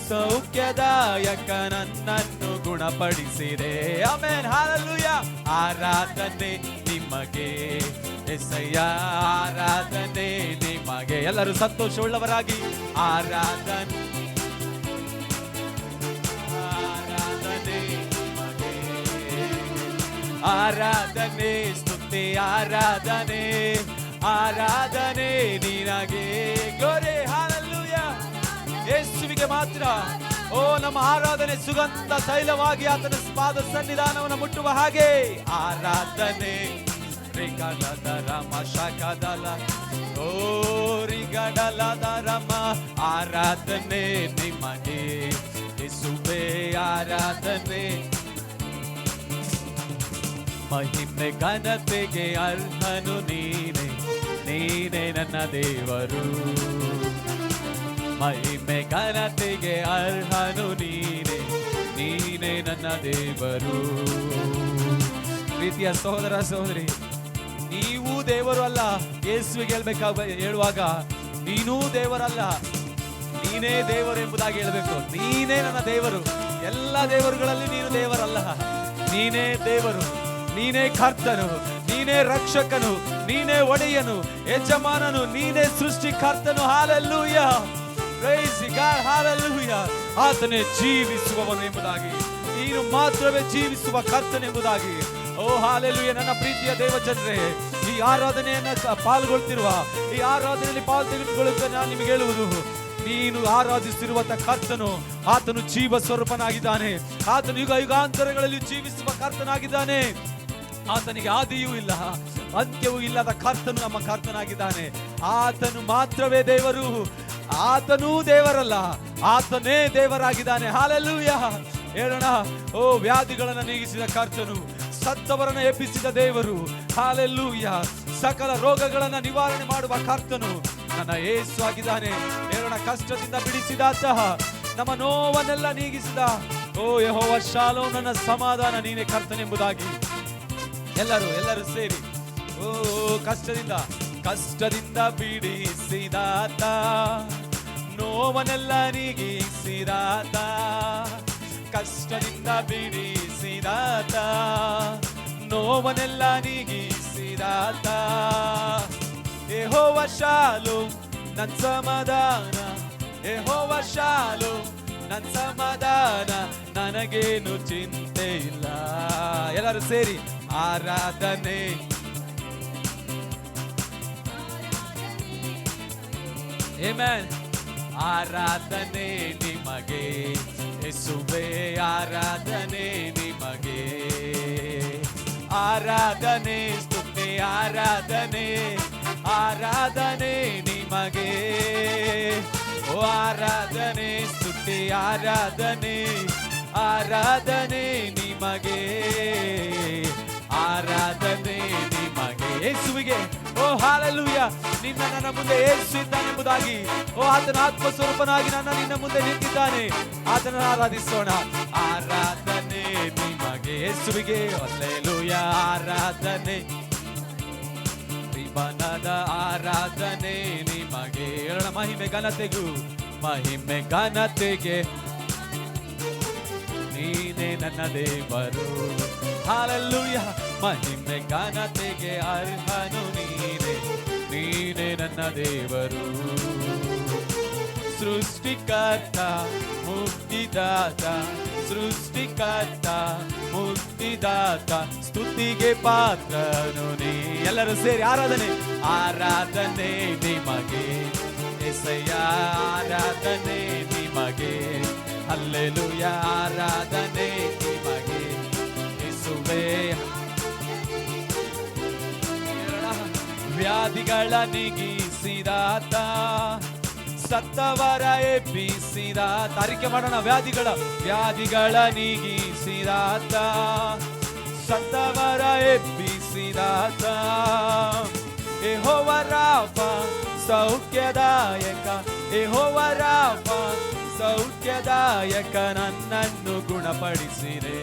ಸೌಖ್ಯದಾಯಕ, ನನ್ನನ್ನು ಗುಣಪಡಿಸಿದೆ. ಆಮೆನ್. ಹಲ್ಲೆಲೂಯ. ಆರಾಧನೆ ನಿಮಗೆ ಎಸಯ್ಯ, ಆರಾಧನೆ ನಿಮಗೆ. ಎಲ್ಲರೂ ಸಂತೋಷವುಳ್ಳವರಾಗಿ ಆರಾಧನೆ, ಆರಾಧನೆ ನಿಮಗೆ, ಆರಾಧನೆ ಸ್ತುತಿ, ಆರಾಧನೆ, ಆರಾಧನೆ ನಿನಗೆ. ಗ್ಲೋರಿ. ಹಲ್ಲೆಲೂಯ. ಯೇಸುವಿಗೆ ಮಾತ್ರ. ಓ ನಮ್ಮ ಆರಾಧನೆ ಸುಗಂಧ ತೈಲವಾಗಿ ಆತನ ಪಾದ ಸನ್ನಿಧಾನವನ್ನು ಮುಟ್ಟುವ ಹಾಗೆ ಆರಾಧನೆ. ರಿಗಡಲ ರಮ ಶಕದಲ, ಓ ರಿಗಡಲ ರಮ. ಆರಾಧನೆ ನಿಮಗೆ ಯೇಸುವೇ, ಆರಾಧನೆ. ಮಹಿಮೆ ಘನತೆಗೆ ಅರ್ಹನು ನೀನೆ, ನೀನೇ ನನ್ನ ದೇವರು. ಮಹಿಮೆ ಘನತೆಗೆ ಅರ್ಹನು ನೀನೆ, ನೀನೇ ನನ್ನ ದೇವರು. ಪ್ರೀತಿಯ ಸಹೋದರ ಸಹೋದರಿ, ನೀವು ದೇವರು ಅಲ್ಲ. ಯೇಸುವಿಗೆ ಹೇಳುವಾಗ ನೀನೂ ದೇವರಲ್ಲ, ನೀನೇ ದೇವರು ಎಂಬುದಾಗಿ ಹೇಳಬೇಕು. ನೀನೇ ನನ್ನ ದೇವರು. ಎಲ್ಲ ದೇವರುಗಳಲ್ಲಿ ನೀನು ದೇವರಲ್ಲ. ನೀನೇ ದೇವರು, ನೀನೇ ಕರ್ತನು, ನೀನೇ ರಕ್ಷಕನು, ನೀನೇ ಒಡೆಯನು, ಯಜಮಾನನು, ನೀನೇ ಸೃಷ್ಟಿಕರ್ತನು. ಹಲ್ಲೆಲೂಯ. Praise God. ಹಲ್ಲೆಲೂಯ. ಆತನೇ ಜೀವಿಸುವವನು ಎಂಬುದಾಗಿ, ನೀನು ಮಾತ್ರವೇ ಜೀವಿಸುವ ಕರ್ತನೆಂಬುದಾಗಿ. ಓ ಹಲ್ಲೆಲೂಯ. ನನ್ನ ಪ್ರೀತಿಯ ದೇವಜನರೇ, ಈ ಆರಾಧನೆಯನ್ನ ಪಾಲ್ಗೊಳ್ತಿರುವ, ಈ ಆರಾಧನೆಯಲ್ಲಿ ಪಾಲ್ಗೊಳ್ಳುತ್ತ ನಾನು ನಿಮಗೆ ಹೇಳುವುದು, ನೀನು ಆರಾಧಿಸಿರುವಂತ ಕರ್ತನು ಆತನು ಜೀವ ಸ್ವರೂಪನಾಗಿದ್ದಾನೆ. ಆತನು ಯುಗ ಯುಗಾಂತರಗಳಲ್ಲಿ ಜೀವಿಸುವ ಕರ್ತನಾಗಿದ್ದಾನೆ. ಆತನಿಗೆ ಆದಿಯೂ ಇಲ್ಲ ಅಂತ್ಯವೂ ಇಲ್ಲದ ಕರ್ತನು ನಮ್ಮ ಕರ್ತನಾಗಿದ್ದಾನೆ. ಆತನು ಮಾತ್ರವೇ ದೇವರು. ಆತನೂ ದೇವರಲ್ಲ, ಆತನೇ ದೇವರಾಗಿದ್ದಾನೆ. ಹಲ್ಲೆಲೂಯ. ಹೇಳೋಣ, ಓ ವ್ಯಾಧಿಗಳನ್ನು ನೀಗಿಸಿದ ಕರ್ತನು, ಸತ್ತವರನ್ನು ಎಬ್ಬಿಸಿದ ದೇವರು. ಹಲ್ಲೆಲೂಯ. ಸಕಲ ರೋಗಗಳನ್ನು ನಿವಾರಣೆ ಮಾಡುವ ಕರ್ತನು ನನ್ನ ಯೇಸು ಆಗಿದ್ದಾನೆ. ಹೇಳೋಣ, ಕಷ್ಟದಿಂದ ಬಿಡಿಸಿದಾತಹ, ನಮ್ಮ ನೋವನ್ನೆಲ್ಲ ನೀಗಿಸಿದ ಓ ಯೆಹೋವ ಶಾಲೋಮ್, ನನ್ನ ಸಮಾಧಾನ ನೀನೇ ಕರ್ತನೆಂಬುದಾಗಿ ಎಲ್ಲರೂ ಸೇರಿ ಓ ಕಷ್ಟದಿಂದ ಬಿಡಿಸಿದಾತ, ನೋವನ್ನೆಲ್ಲ ನೀಗಿಸಿದಾತ, ಕಷ್ಟದಿಂದ ಬಿಡಿಸಿದಾತ, ನೋವನ್ನೆಲ್ಲ ನೀಗಿಸಿದಾತ. ಯೆಹೋವ ಶಾಲೋಮ್ ನನ್ನ ಸಮಾಧಾನ, ಯೆಹೋವ ಶಾಲೋಮ್ ನನ್ನ ಸಮಾಧಾನ, ನನಗೇನು ಚಿಂತೆ ಇಲ್ಲ. ಎಲ್ಲರೂ ಸೇರಿ ಆರಾಧನೆ, ಆಮೆನ್. ಆರಾಧನೆ ನಿಮಗೆ ಯೇಸುವೇ, ಆರಾಧನೆ ನಿಮಗೆ, ಆರಾಧನೆ ಸ್ತುತಿ, ಆರಾಧನೆ, ಆರಾಧನೆ ನಿಮಗೆ. ಓ ಆರಾಧನೆ ಸ್ತುತಿ, ಆರಾಧನೆ, ಆರಾಧನೆ ನಿಮಗೆ, ಆರಾಧನೆ ನಿಮಗೆ ಯೇಸುವಿಗೆ. ಓ ಹಲ್ಲೆಲೂಯಾ. ನಿನ್ನ ನನ್ನ ಮುಂದೆ ಯೇಸು ಇದ್ದಾನೆಂಬುದಾಗಿ, ಓ ಆತನ ಆತ್ಮ ಸ್ವರೂಪನಾಗಿ ನಿನ್ನ ಮುಂದೆ ನಿಂತಿದ್ದಾನೆ. ಆತನ ಆರಾಧಿಸೋಣ. ಆರಾಧನೆ ನಿಮಗೆ ಯೇಸುವಿಗೆ. ಹಲ್ಲೆಲೂಯಾ. ಆರಾಧನೆ, ರಿಬನದ ಆರಾಧನೆ ನಿಮಗೆ. ಹೇಳೋಣ, ಮಹಿಮೆ ಘನತೆಗೂ, ಮಹಿಮೆ ಘನತೆಗೆ ನೀನೇ ನನ್ನ ದೇವರು. ಹಾಲೆಲೂಯ. ಮಹಿಮೆ ಘನತೆಗೆ ಅರ್ಹನು ನೀನೇ, ನೀನೇ ನನ್ನ ದೇವರು. ಸೃಷ್ಟಿಕರ್ತ ಮುಕ್ತಿದಾತ, ಸೃಷ್ಟಿಕರ್ತ ಮುಕ್ತಿದಾತ, ಸ್ತುತಿಗೆ ಪಾತ್ರನು ನೀ. ಎಲ್ಲರೂ ಸೇರಿ ಆರಾಧನೆ. ಆರಾಧನೆ ನಿಮಗೆ యేసయ్య, ಆರಾಧನೆ ನಿಮಗೆ. ಹಲ್ಲೆಲೂಯ. ಆರಾಧನೆ ನಿಮಗೆ ಯೇಸುವೇ. ವ್ಯಾಧಿಗಳ ನೀಗಿಸಿದಾತ, ಸತ್ತವರ ಎಬ್ಬಿಸಿದಾತ. ಅರಿಕೆ ಮಾಡೋಣ. ವ್ಯಾಧಿಗಳ ನೀಗಿಸಿದಾತ, ಸತ್ತವರ ಎಬ್ಬಿಸಿದಾತ. ಯೆಹೋವ ರಾಫ ಸೌಖ್ಯದಾಯಕ, ಯೆಹೋವ ರಾಫ ಸೌಖ್ಯದಾಯಕ, ನನ್ನನ್ನು ಗುಣಪಡಿಸಿರೆ.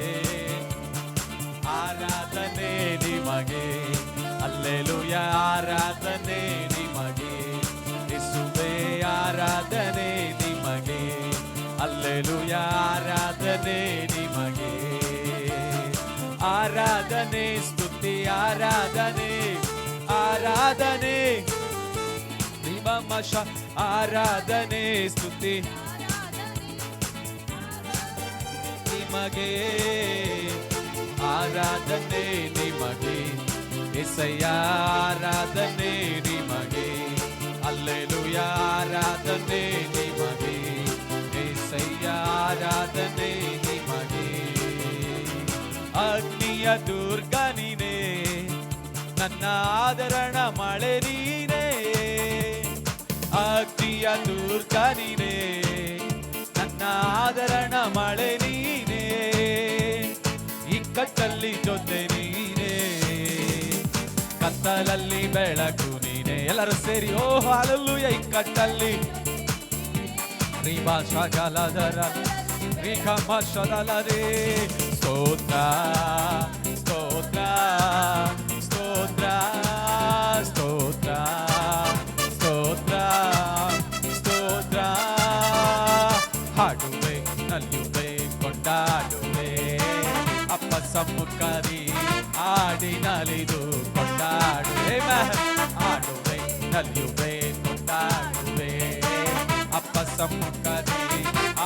ಆರಾಧನೆ ನಿಮಗೆ. ಹಲ್ಲೆಲೂಯ. ಆರಾಧನೆ ನಿಮಗೆ ಯೇಸುವೇ. ಆರಾಧನೆ ನಿಮಗೆ. ಹಲ್ಲೆಲೂಯ. ಆರಾಧನೆ ನಿಮಗೆ. ಆರಾಧನೆ ಸ್ತುತಿ ಆರಾಧನೆ, ಆರಾಧನೆ ನಿಮಶ. ಆರಾಧನೆ ಸ್ತುತಿ ನಿಮಗೆ. ಆರಾಧನೆ ನಿಮಗೆ యేసయ్య. ಆರಾಧನೆ ನಿಮಗೆ. ಹಲ್ಲೆಲೂಯ. ಆರಾಧನೆ ನಿಮಗೆ యేసయ్య. ಆರಾಧನೆ ನಿಮಗೆ. ಅಗ್ನಿಯ ದುರ್ಗ ನೀನೇ, ನನ್ನ ಆದರಣ ಮಳೆ ನೀನೇ. ಅಗ್ನಿಯ ದುರ್ಗ ನೀನೇ, ನನ್ನ ಆದರಣ ಮಳೆ ನೀನೇ. ಇಕ್ಕಟ್ಟಲ್ಲಿ ಜೊತೆ ನೀನೇ, ಕತ್ತಲಲ್ಲಿ ಬೆಳಕು ನೀನೇ. ಎಲ್ಲರೂ ಸೇರಿ ಓ ಹಲ್ಲೆಲೂಯ. ಇಕ್ಕಟ್ಟಲ್ಲಿ ರೀಭಾಷಾಗಲದರ ರೀಖಮಶದಲರೇ. ಸ್ತೋತ್ರ ಸ್ತೋತ್ರ ಸ್ತೋತ್ರ ಸ್ತೋತ್ರ ಸ್ತೋತ್ರ ಸ್ತೋತ್ರ. ಹಾಡುವೆ ನಲಿಯುವೆ ಕೊಂಡಾಡುವೆ, ಅಪ್ಪ ಸಮ್ಮುಖದಿ ಆಡಿ ನಲಿದು ಕೊಂಡಾಡುವೆ. ಹಾಡುವೆ ನಲಿಯುವೆ ಕೊಂಡಾಡುವೆ, ಅಪ್ಪ ಸಮ್ಮುಖದಿ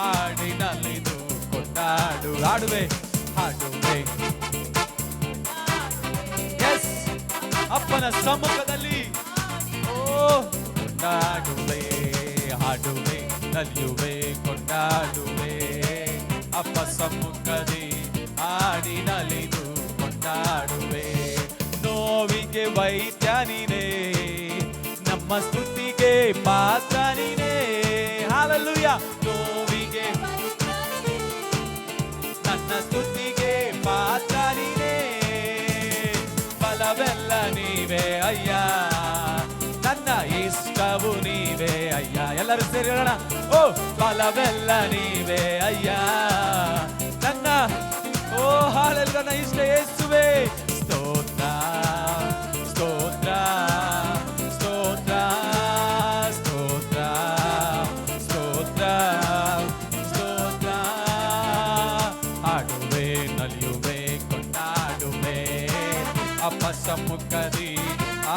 ಆಡಿ ನಲಿದು ಕೊಂಡಾಡು. ಆಡುವೆ ಹಾಡುವೆ ಎಸ್ ಅಪ್ಪನ ಸಮ್ಮುಖದಲ್ಲಿ. ಓ ಕೊಂಡಾಡುವೆ, ಹಾಡುವೆ ನಲಿಯುವೆ ಕೊಂಡಾಡುವೆ, ಅಪ್ಪ ಸಮ್ಮುಖದಿ ಆಡಿ ನಲಿದು ಕೊಂಡಾಡುವೆ. ನೋವಿಗೆ ವೈದ್ಯ ನೀನೇ, ನಮ್ಮ ಸ್ತುತಿಗೆ ಪಾತ್ರ ನೀನೇ. ಹಲ್ಲೆಲೂಯ. ನೋವಿಗೆ ನನ್ನ ಸ್ತುತಿಗೆ ಪಾತ್ರ ನೀನೇ. ಫಲವೆಲ್ಲ ನೀವೇ ಅಯ್ಯ, ನನ್ನ ಇಷ್ಟವು ನೀವೇ ಅಯ್ಯ. ಎಲ್ಲರೂ ಸೇರಿ ಹೇಳೋಣ. ಓ ಫಲವೆಲ್ಲ ನೀವೇ ಅಯ್ಯ, ನನ್ನ ಓ ಹಾಲೆಲ್ಲ ನನ್ನ ಇಷ್ಟ ಯೇಸುವೇ. ಸ್ತೋತ್ರ ಸ್ತೋತ್ರ ಸ್ತೋತ್ರ ಸ್ತೋತ್ರ ಸ್ತೋತ್ರ ಸ್ತೋತ್ರ. ಹಾಡುವೆ ನಲಿಯುವೆ ಕೊಂಡಾಡುವೆ, ಅಪ್ಪ ಸಮ್ಮುಖದಿ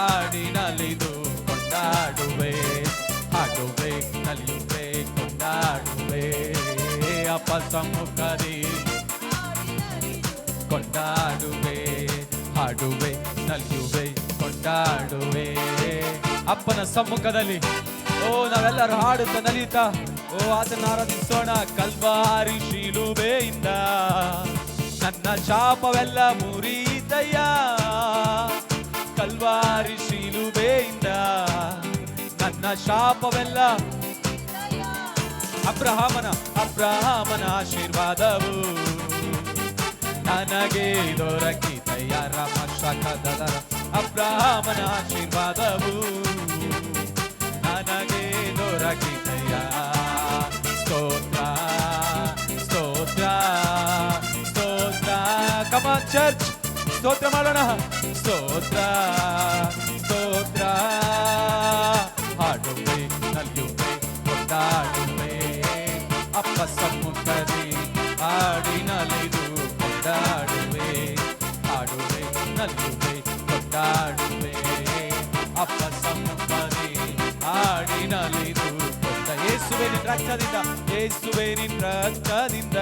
ಆಡಿ ನಲಿದು ಕೊಂಡಾಡುವೆ. ಹಾಡುವೆ ನಲಿಯುವೆ ಕೊಂಡಾಡುವೆ, ಅಪ್ಪ ಸಮ್ಮುಖದಿ ಕೊಂಡಾಡುವೆ. ಹಾಡುವೆ ನಲಿಯುವೆ ಕೊಂಡಾಡುವೆ, ಅಪ್ಪನ ಸಮ್ಮುಖದಲ್ಲಿ. ಓ ನಾವೆಲ್ಲರೂ ಹಾಡುತ್ತಾ ನಲಿಯುತ್ತಾ ಓ ಆತನ ಆರಾಧಿಸೋಣ. ಕಲ್ವಾರಿ ಶಿಲುಬೆಯಿಂದ ನನ್ನ ಶಾಪವೆಲ್ಲ ಮುರಿಯಿತಯ್ಯ, ಕಲ್ವಾರಿ ಶಿಲುಬೆಯಿಂದ ನನ್ನ ಶಾಪವೆಲ್ಲ. ಅಬ್ರಹಾಮನ ಆಶೀರ್ವಾದವು ನನಗೆ ದೊರಕಿತಯ್ಯ. ರಮಶಕದರ ಅಬ್ರಹಾಮನ ಆಶೀರ್ವಾದವು ನನಗೆ ದೊರಕಿತಯ್ಯ. ಸ್ತೋತ್ರ ಸ್ತೋತ್ರ ಸ್ತೋತ್ರ. ಕಮಾನ್ ಚರ್ಚ್, ಸ್ತೋತ್ರ ಮಾಡೋಣ. ಸ್ತೋತ್ರ ಸ್ತೋತ್ರ. ಹಾಡುವೆ ನಲಿಯುವೆ ಕೊಂಡಾಡುವೆ, ಅಪ್ಪ ಸಮ್ಮುಖದಿ ಆಡಿ ನಲಿದು ನಲಿಯುವೆ ಕೊಂಡಾಡುವೆ ಅಪ್ಪ ಸಮ್ಮುಖದಿ ಹಾಡಿ ನಲಿದು ಕೊಂಡ. ಯೇಸುವೆ ನಿನ್ನ ರಕ್ತದಿಂದ, ಯೇಸುವೆ ನಿನ್ನ ರಕ್ತದಿಂದ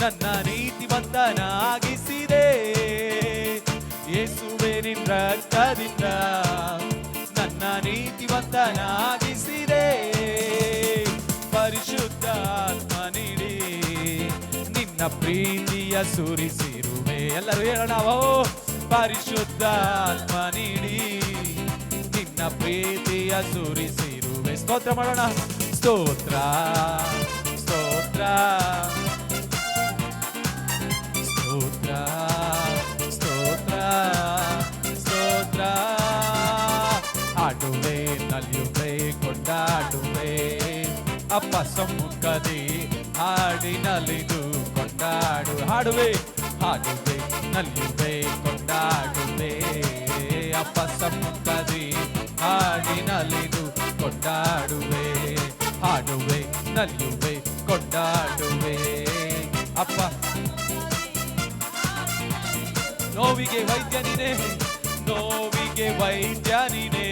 ನನ್ನ ನೀತಿವಂತನಾಗಿಸಿದೆ. ಯೇಸುವೆ ನಿನ್ನ ರಕ್ತದಿಂದ ನನ್ನ ನೀತಿವಂತನಾಗಿಸಿದೆ. ಪರಿಶುದ್ಧ ಆತ್ಮ ನೀಡಿ ನಿನ್ನ ಪ್ರೀತಿಯ ಸುರಿಸಿರುವೆ. ಎಲ್ಲರೂ ಹೇಳೋಣ, ಪರಿಶುದ್ಧ ಆತ್ಮ ನೀಡಿ ನಿನ್ನ ಪ್ರೀತಿಯ ಸುರಿಸಿರುವೆ. ಸ್ತೋತ್ರ ಮಾಡೋಣ. ಸ್ತೋತ್ರ ಸ್ತೋತ್ರ ಸ್ತೋತ್ರ ಸ್ತೋತ್ರ ಸ್ತೋತ್ರ. ಹಾಡುವೆ ನಲಿಯುವೆ ಕೊಂಡಾಡುವೆ ಅಪ್ಪ ಸಮ್ಮುಖದಿ ಹಾಡಿ ನಲಿದು ಕೊಂಡಾಡು. ಹಾಡುವೆ ಹಾಡುವೆ ನಲಿಯುವೆ ಕೊಂಡಾಡುವೆ ಅಪ್ಪ ಸಮ್ಮುಖದಿ ಹಾಡಿ ನಲಿದು ಕೊಂಡಾಡುವೆ. ಹಾಡುವೆ ನಲಿಯುವೆ ಕೊಂಡಾಡುವೆ ಅಪ್ಪ. ನೋವಿಗೆ ವೈದ್ಯ ನೀನೇ, ನೋವಿಗೆ ವೈದ್ಯ ನೀನೇ,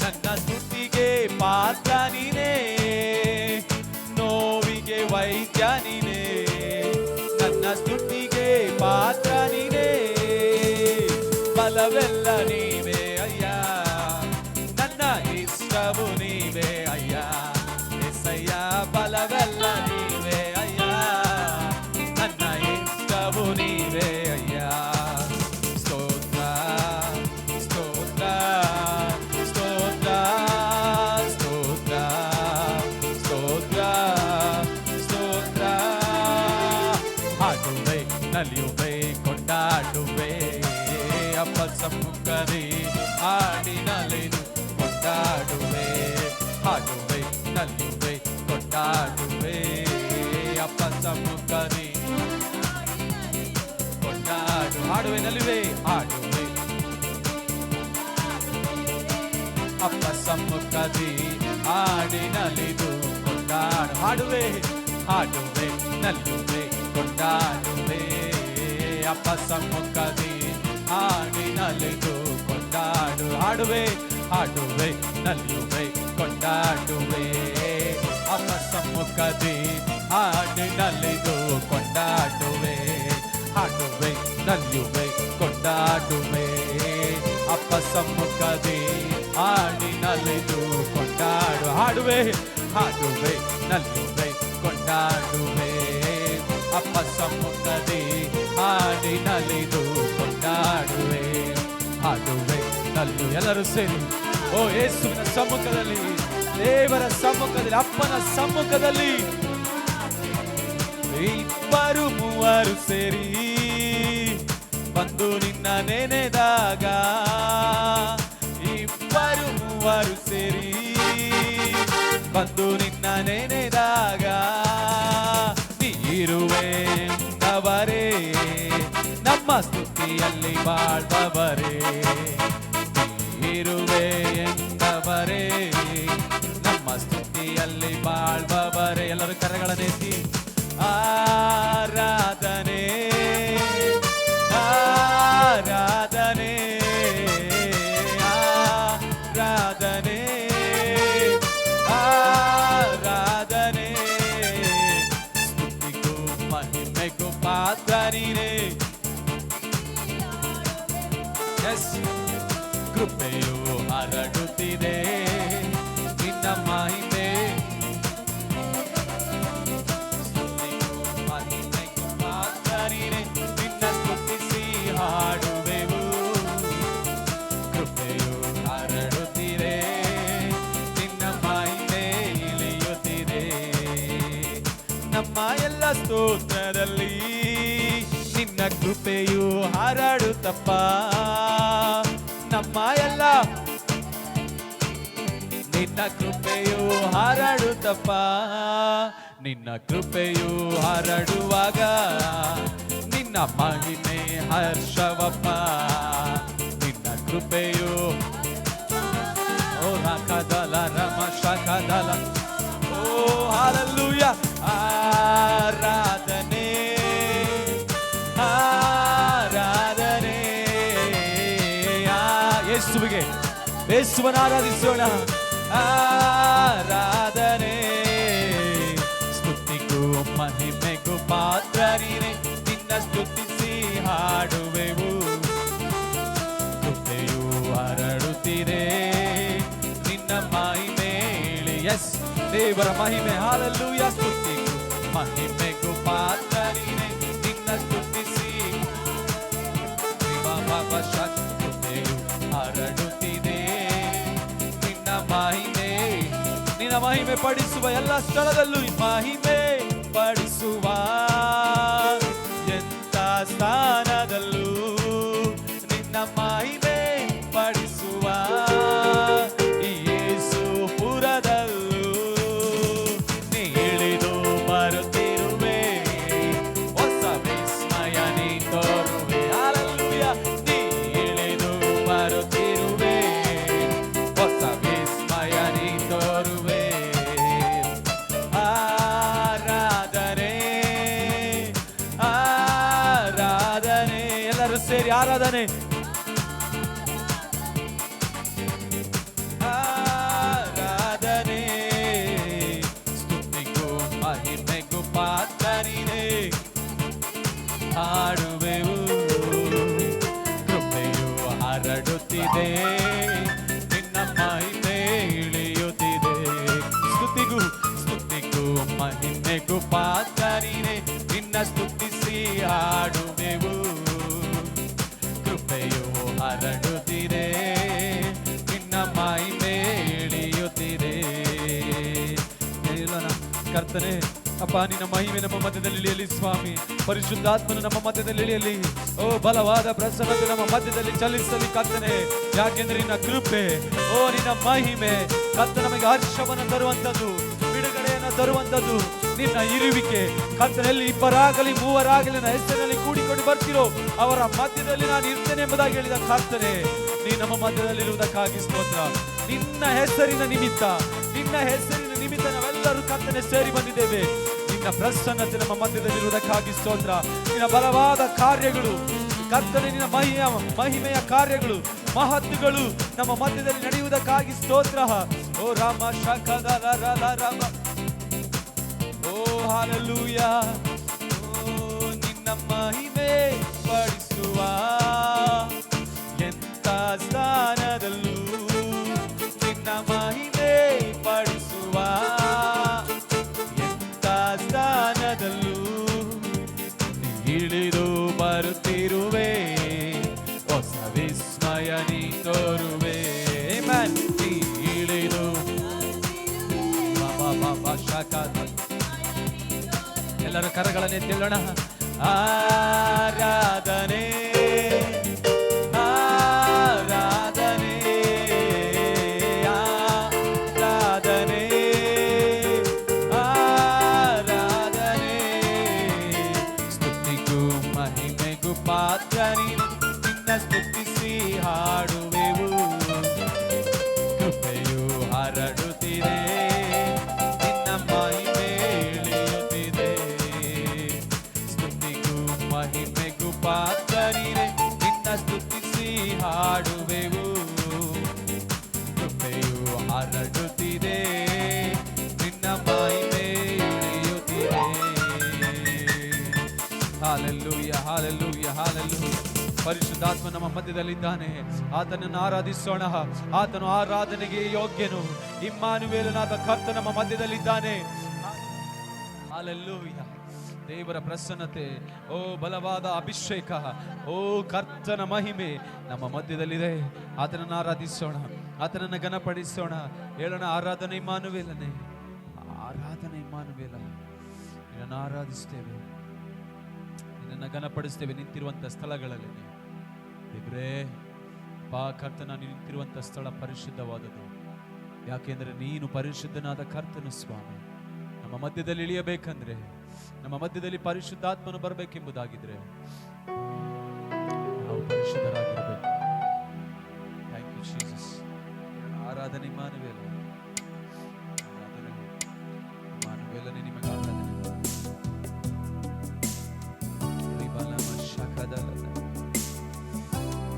ನನ್ನ ಸ್ತುತಿಗೆ ಪಾತ್ರ ನೀನೇ. ನೋವಿಗೆ ವೈದ್ಯ ನೀನೇ, ನನ್ನ ಸ್ತುತಿಗೆ ಪಾತ್ರ ನೀನೇ. ಬಲವೆಲ್ಲ ನೀವೇ ಅಯ್ಯ, ನನ್ನ ಇಷ್ಟವು ನೀವೇ ಅಯ್ಯ. ಎಸಯ್ಯ ಬಲವೆಲ್ಲ ನೀವೇ ಅಯ್ಯ, ನನ್ನ ಇಷ್ಟವು ನೀವೇ ಅಯ್ಯ. ಸ್ತೋತ್ರ ಸ್ತೋತ್ರ ಸ್ತೋತ್ರ ಸ್ತೋತ್ರ ಸ್ತೋತ್ರ ಸ್ತೋತ್ರ. ಹಾಡುವೆ ನಲಿಯುವೆ ಕೊಂಡಾಡುವೆ ಅಪ್ಪ ಸಮ್ಮುಖದಿ ಹಾಡಿ ನಲಿದು ಕೊಂಡಾಡುವೆ. ಹಾಡುವೆ ನಲಿಯುವೆ ಕೊಂಡಾಡುವೆ ಅಪ್ಪ ಸಮ್ಮುಖದಿ ಕೊಂಡಾಡು. ಹಾಡುವೆ ನಲಿವೆ ಹಾಡುವೆ ಅಪ್ಪ ಸಮ್ಮುಖದಿ ಹಾಡಿ ನಲಿದು ಕೊಂಡಾಡು. ಹಾಡುವೆ ಹಾಡುವೆ ನಲಿಯುವೆ ಕೊಂಡಾಡುವೆ ಅಪ್ಪ ಸಮ್ಮುಖದಿ ಹಾಡಿ ನಲಿದು ಕೊಂಡಾಡು. ಹಾಡುವೆ ಹಾಡುವೆ ನಲಿಯುವೆ ಕೊಂಡಾಡುವೆ ಅಪ್ಪ ಸಮ್ಮುಖದಿ ಹಾಡಿ ನಲಿದು ಕೊಂಡಾಡುವೆ. ಹಾಡುವೆ ನಲಿಯುವೆ ಕೊಂಡಾಡುವೆ ಅಪ್ಪ ಸಮ್ಮುಖದಿ ಹಾಡಿ ನಲಿದು ಕೊಂಡಾಡು. ಹಾಡುವೆ ಹಾಡುವೆ ನಲಿಯುವೆ ಕೊಂಡಾಡುವೆ ಅಪ್ಪ ಸಮ್ಮುಖದಿ ಹಾಡಿ ನಲಿದು ಕೊಂಡಾಡುವೆ. ಹಾಡುವೆ ನಲಿಯು. ಎಲ್ಲರೂ ಸೇರಿ ಓ ಯೇಸುವಿನ ಸಮ್ಮುಖದಲ್ಲಿ, ದೇವರ ಸಮ್ಮುಖದಲ್ಲಿ, ಅಪ್ಪನ ಸಮ್ಮುಖದಲ್ಲಿ ಇಬ್ಬರು ಮೂವರು ಸೇರಿ ಬಂದು ನಿನ್ನ ನೆನೆದಾಗ, ಇಬ್ಬರು ಮೂವರು ಸೇರಿ ಬಂದು ನಿನ್ನ ನೆನೆದಾಗ, ನೀರುವೆ ಎಂದವರೇ ನಮ್ಮ ಸ್ತುತಿಯಲ್ಲಿ ಬಾಳ್ಬವರೇ. ನೀರುವೆ ಎಂದವರೇ ನಮ್ಮ ಸ್ತುತಿಯಲ್ಲಿ ಬಾಳ್ಬವರೇ. ಎಲ್ಲರೂ ಕರೆಗಳನ್ನೆತ್ತಿ ಆರಾಧನೆ ಆರಾಧನೆ ಆರಾಧನೆ ಆರಾಧನೆ. ಸ್ತುತಿಗೂ ಮಹಿಮೆಗೂ ಪಾತ್ರ ನೀನೇ. ಕೃಪೆಯು ಹರಡುತ್ತಿದೆ ನಿನ್ನ ಮಹಿಮೆ. ಸ್ತುತಿಗೂ ಮಹಿಮೆಗೂ ಪಾತ್ರ ನೀನೇ. ನಿನ್ನ ಸ್ತುತಿಸಿ ಹಾಡುವೆವು. ಕೃಪೆಯು ಹರಡುತ್ತಿದೆ ನಿನ್ನ ಮಹಿಮೆ ಇಳಿಯುತ್ತಿದೆ. ನಮ್ಮ ಎಲ್ಲ ಸ್ತೋತ್ರದಲ್ಲಿ ನಿನ್ನ ಕೃಪೆಯು ಹರಡುತ್ತಪ್ಪ. ನಮ್ಮ ಎಲ್ಲ ನಿನ್ನ ಕೃಪೆಯು ಹರಡುತ್ತಪ್ಪ. ನಿನ್ನ ಕೃಪೆಯು ಹರಡುವಾಗ ನಿನ್ನ ಮಹಿಮೆ ಹರ್ಷವಪ್ಪ. ನಿನ್ನ ಕೃಪೆಯು ಓ ರಕದಲ ರಮ ಶಕದಲ ಓ ಹಲ್ಲೆಲೂಯಾ. ಆರಾಧನೆ ಆರಾಧನೆ ಯೇಸುವನ್ನು ಆರಾಧಿಸೋಣ. ಆರಾಧನೆ ಸ್ತುತಿಗೂ ಮಹಿಮೆಗೂ ಪಾತ್ರ ನೀನೇ, ನಿನ್ನ ಸ್ತುತಿಸಿ ಹಾಡುವೆವು. ಕೃಪೆಯು ಹರಡುತ್ತಿದೆ ನಿನ್ನ ಮಹಿಮೆ ಹೇಳಿ. ಎಸ್, ದೇವರ ಮಹಿಮೆ. ಹಾಲೆಲೂಯಾ. ಸ್ತುತಿಗೂ ಮಹಿಮೆಗೂ ಪಾತ್ರ ನೀನೇ, ನಿನ್ನ ಸ್ತುತಿಸಿ ಕೃಪೆಯು ಹರಡುತ್ತಿದೆ ನಿನ್ನ ಮಹಿಮೆ. ನಿನ್ನ ಮಹಿಮೆ ಪಡಿಸುವ ಎಲ್ಲ ಸ್ಥಳದಲ್ಲೂ ಮಹಿಮೆ ಪಡಿಸುವ ಎಂತ ಸ್ಥಾನದಲ್ಲೂ ನಿನ್ನ ಮಹಿಮೆ ಪಡಿಸುವ ಯೇಸು ಪುರದಲ್ಲೂ ನೀ ಇಳಿದು ಬರುತ್ತಿರುವೆ, ಹೊಸ ವಿಸ್ಮಯ ನೀ ತೋರುವೆ. ಹಲ್ಲೆಲೂಯಾ. ನೀ ಇಳಿದು ಬರುತ್ತಿರುವೆ, ಹೊಸ ವಿಸ್ಮಯ ನೀ ತೋರುವೆ. ಆರಾಧನೆ ಆರಾಧನೆ, ಎಲ್ಲರೂ ಸೇರಿ ಆರಾಧನೆ. ಆರಾಧನೆ ಸ್ತುತಿಗೂ ಮಹಿಮೆಗೂ ಪಾತ್ರ ನೀನೇ, ಹಾಡುವೆವು. ಕೃಪೆಯು ಹರಡುತ್ತಿದೆ ನಿನ್ನ ಮಹಿಮೆ ಇಳಿಯುತ್ತಿದೆ. ಸ್ತುತಿಗೂ ಮಹಿಮೆಗೂ ಪಾತ್ರ ನೀನೇ, ನಿನ್ನ ಸ್ತುತಿಸಿ ಹಾಡುವೆವು. ಕೃಪೆಯು ಹರಡುತ್ತಿದೆ ನಿನ್ನ ಮಹಿಮೆ ಇಳಿಯುತ್ತಿದೆ. ಹೇಳೋಣ, ಕರ್ತನೆ ಅಪ್ಪ, ನಿನ್ನ ಮಹಿಮೆ ನಮ್ಮ ಮಧ್ಯದಲ್ಲಿ ಇಳಿಯಲಿ ಸ್ವಾಮಿ. ಪರಿಶುದ್ಧಾತ್ಮನು ನಮ್ಮ ಮಧ್ಯದಲ್ಲಿ ಇಳಿಯಲಿ. ಓ ಬಲವಾದ ಪ್ರಸನ್ನತೆ ನಮ್ಮ ಮಧ್ಯದಲ್ಲಿ ಚಲಿಸಲಿ ಕರ್ತನೆ. ಯಾಕೆಂದ್ರೆ ನಿನ್ನ ಕೃಪೆ, ಓ ನಿನ್ನ ಮಹಿಮೆ ಕರ್ತ ನಮಗೆ ಹರ್ಷವನ್ನು ತರುವಂಥದ್ದು, ಬಿಡುಗಡೆಯನ್ನು ತರುವಂಥದ್ದು. ನಿನ್ನ ಇರುವಿಕೆ ಕರ್ತನಲ್ಲಿ ಇಬ್ಬರಾಗಲಿ ಮೂವರಾಗಲಿ ನನ್ನ ಹೆಸರಿನಲ್ಲಿ ಕೂಡಿಕೊಂಡು ಬರ್ತಿರೋ ಅವರ ಮಧ್ಯದಲ್ಲಿ ನಾನು ಇರ್ತೇನೆ ಎಂಬುದಾಗಿ ಹೇಳಿದ ಕರ್ತನೆ, ನೀ ನಮ್ಮ ಮಧ್ಯದಲ್ಲಿರುವುದಕ್ಕಾಗಿ ಸ್ತೋತ್ರ. ನಿನ್ನ ಹೆಸರಿನ ನಿಮಿತ್ತ ನಾವೆಲ್ಲರೂ ಕರ್ತನೆ ಸೇರಿ ಬಂದಿದ್ದೇವೆ. ನಿನ್ನ ಪ್ರಸನ್ನತೆ ನಮ್ಮ ಮಧ್ಯದಲ್ಲಿರುವುದಕ್ಕಾಗಿ ಸ್ತೋತ್ರ. ನಿನ್ನ ಬಲವಾದ ಕಾರ್ಯಗಳು ಕರ್ತನೆ, ನಿನ್ನ ಮಹಿಮೆಯ ಕಾರ್ಯಗಳು, ಮಹತ್ವಗಳು ನಮ್ಮ ಮಧ್ಯದಲ್ಲಿ ನಡೆಯುವುದಕ್ಕಾಗಿ ಸ್ತೋತ್ರ. ಓ ರಾಮ ಶಕದ ರಾಮ, ಓ ಹಲ್ಲೆಲೂಯಾ. ಓ ನಿನ್ನ ಮಹಿಮೆ ಪಡಿಸುವ ಎಂತ ಸ್ಥಾನದಲ್ಲೂ ನಿನ್ನ ಮಹಿಮೆ ಪಡಿಸುವ ಎಂತ ಸ್ಥಾನದಲ್ಲೂ ಇಳಿದು ಬರುತ್ತಿರುವೆ, ಹೊಸ ವಿಸ್ಮಯ ನೀ ತೋರುವೆ. ನೀ ಇಳಿದು ಎಲ್ಲರ ಕರಗಳನ್ನೇ ತಿಳ್ಳೋಣ. ಆರಾಧನೆ ಆರಾಧನೆ ಆರಾಧನೆ ಆರಾಧನೆ ಸ್ತುತಿಗೂ ಮಹಿಮೆಗೂ ಪಾತ್ರ ನೀನು, ನಿನ್ನ ಸ್ತುತಿಸಿ ಹಾಡುವೆವು. ಕೃಪೆಯು ಹರಡುತ್ತಿದೆ ನಿನ್ನ ಮಹಿಮೆ ಇಳಿಯುತ್ತಿದೆ. ಸ್ತುತಿಗೂ ಮಹಿಮೆಗೂ ಪಾತ್ರ ನೀನೆ, ನಿನ್ನ ಸ್ತುತಿಸಿ ಹಾಡುವೆವು. ಕೃಪೆಯು ಹರಡುತ್ತಿದೆ ನಿನ್ನ ಮಹಿಮೆ ಇಳಿಯುತ್ತಿದೆ. Hallelujah, hallelujah, hallelujah. ಪರಿಶುದ್ಧಾತ್ಮ ನಮ್ಮ ಮಧ್ಯದಲ್ಲಿದ್ದಾನೆ. ಆತನನ್ನು ಆರಾಧಿಸೋಣ. ಆತನು ಆರಾಧನೆಗೆ ಯೋಗ್ಯನು. ಇಮ್ಮಾನುವೇಲನಾದ ಕರ್ತ ನಮ್ಮ ಮಧ್ಯದಲ್ಲಿದ್ದಾನೆ. ಹಾಲೆಲೂಯಾ. ದೇವರ ಪ್ರಸನ್ನತೆ, ಓ ಬಲವಾದ ಅಭಿಷೇಕ, ಓ ಕರ್ತನ ಮಹಿಮೆ ನಮ್ಮ ಮಧ್ಯದಲ್ಲಿದೆ. ಆತನನ್ನು ಆರಾಧಿಸೋಣ, ಆತನನ್ನು ಘನಪಡಿಸೋಣ. ಹೇಳೋಣ, ಆರಾಧನೆ ಇಮ್ಮಾನುವೇಲನೇ, ಆರಾಧನೆ ಇಮ್ಮಾನುವೇಲ. ನಿನ್ನನ್ನು ಆರಾಧಿಸ್ತೇವೆ, ನಿನ್ನನ್ನು ಘನಪಡಿಸ್ತೇವೆ ನಿಂತಿರುವಂಥ ಸ್ಥಳಗಳಲ್ಲಿ. ದೇವರೇ ಪಾ ಕರ್ತನ ನಿಂತಿರುವಂಥ ಸ್ಥಳ ಪರಿಶುದ್ಧವಾದದ್ದು. ಯಾಕೆಂದರೆ ನೀನು ಪರಿಶುದ್ಧನಾದ ಕರ್ತನು ಸ್ವಾಮಿ. ನಮ್ಮ ಮಧ್ಯದಲ್ಲಿ ಇಳಿಯಬೇಕಂದ್ರೆ, ನಮ್ಮ ಮಧ್ಯದಲ್ಲಿ ಪರಿಶುದ್ಧಾತ್ಮನು ಬರಬೇಕೆಂಬುದಾಗಿದ್ರೆ ನಾವು ಪರಿಶುದ್ಧರಾಗಿರಬೇಕು. Thank you Jesus. ಆರಾಧನೆ ಇಮ್ಮಾನುವೇಲ, ಆರಾಧನೆ ಇಮ್ಮಾನುವೇಲನೇ ನಿಮಗೆ ಆರಾಧನೆ.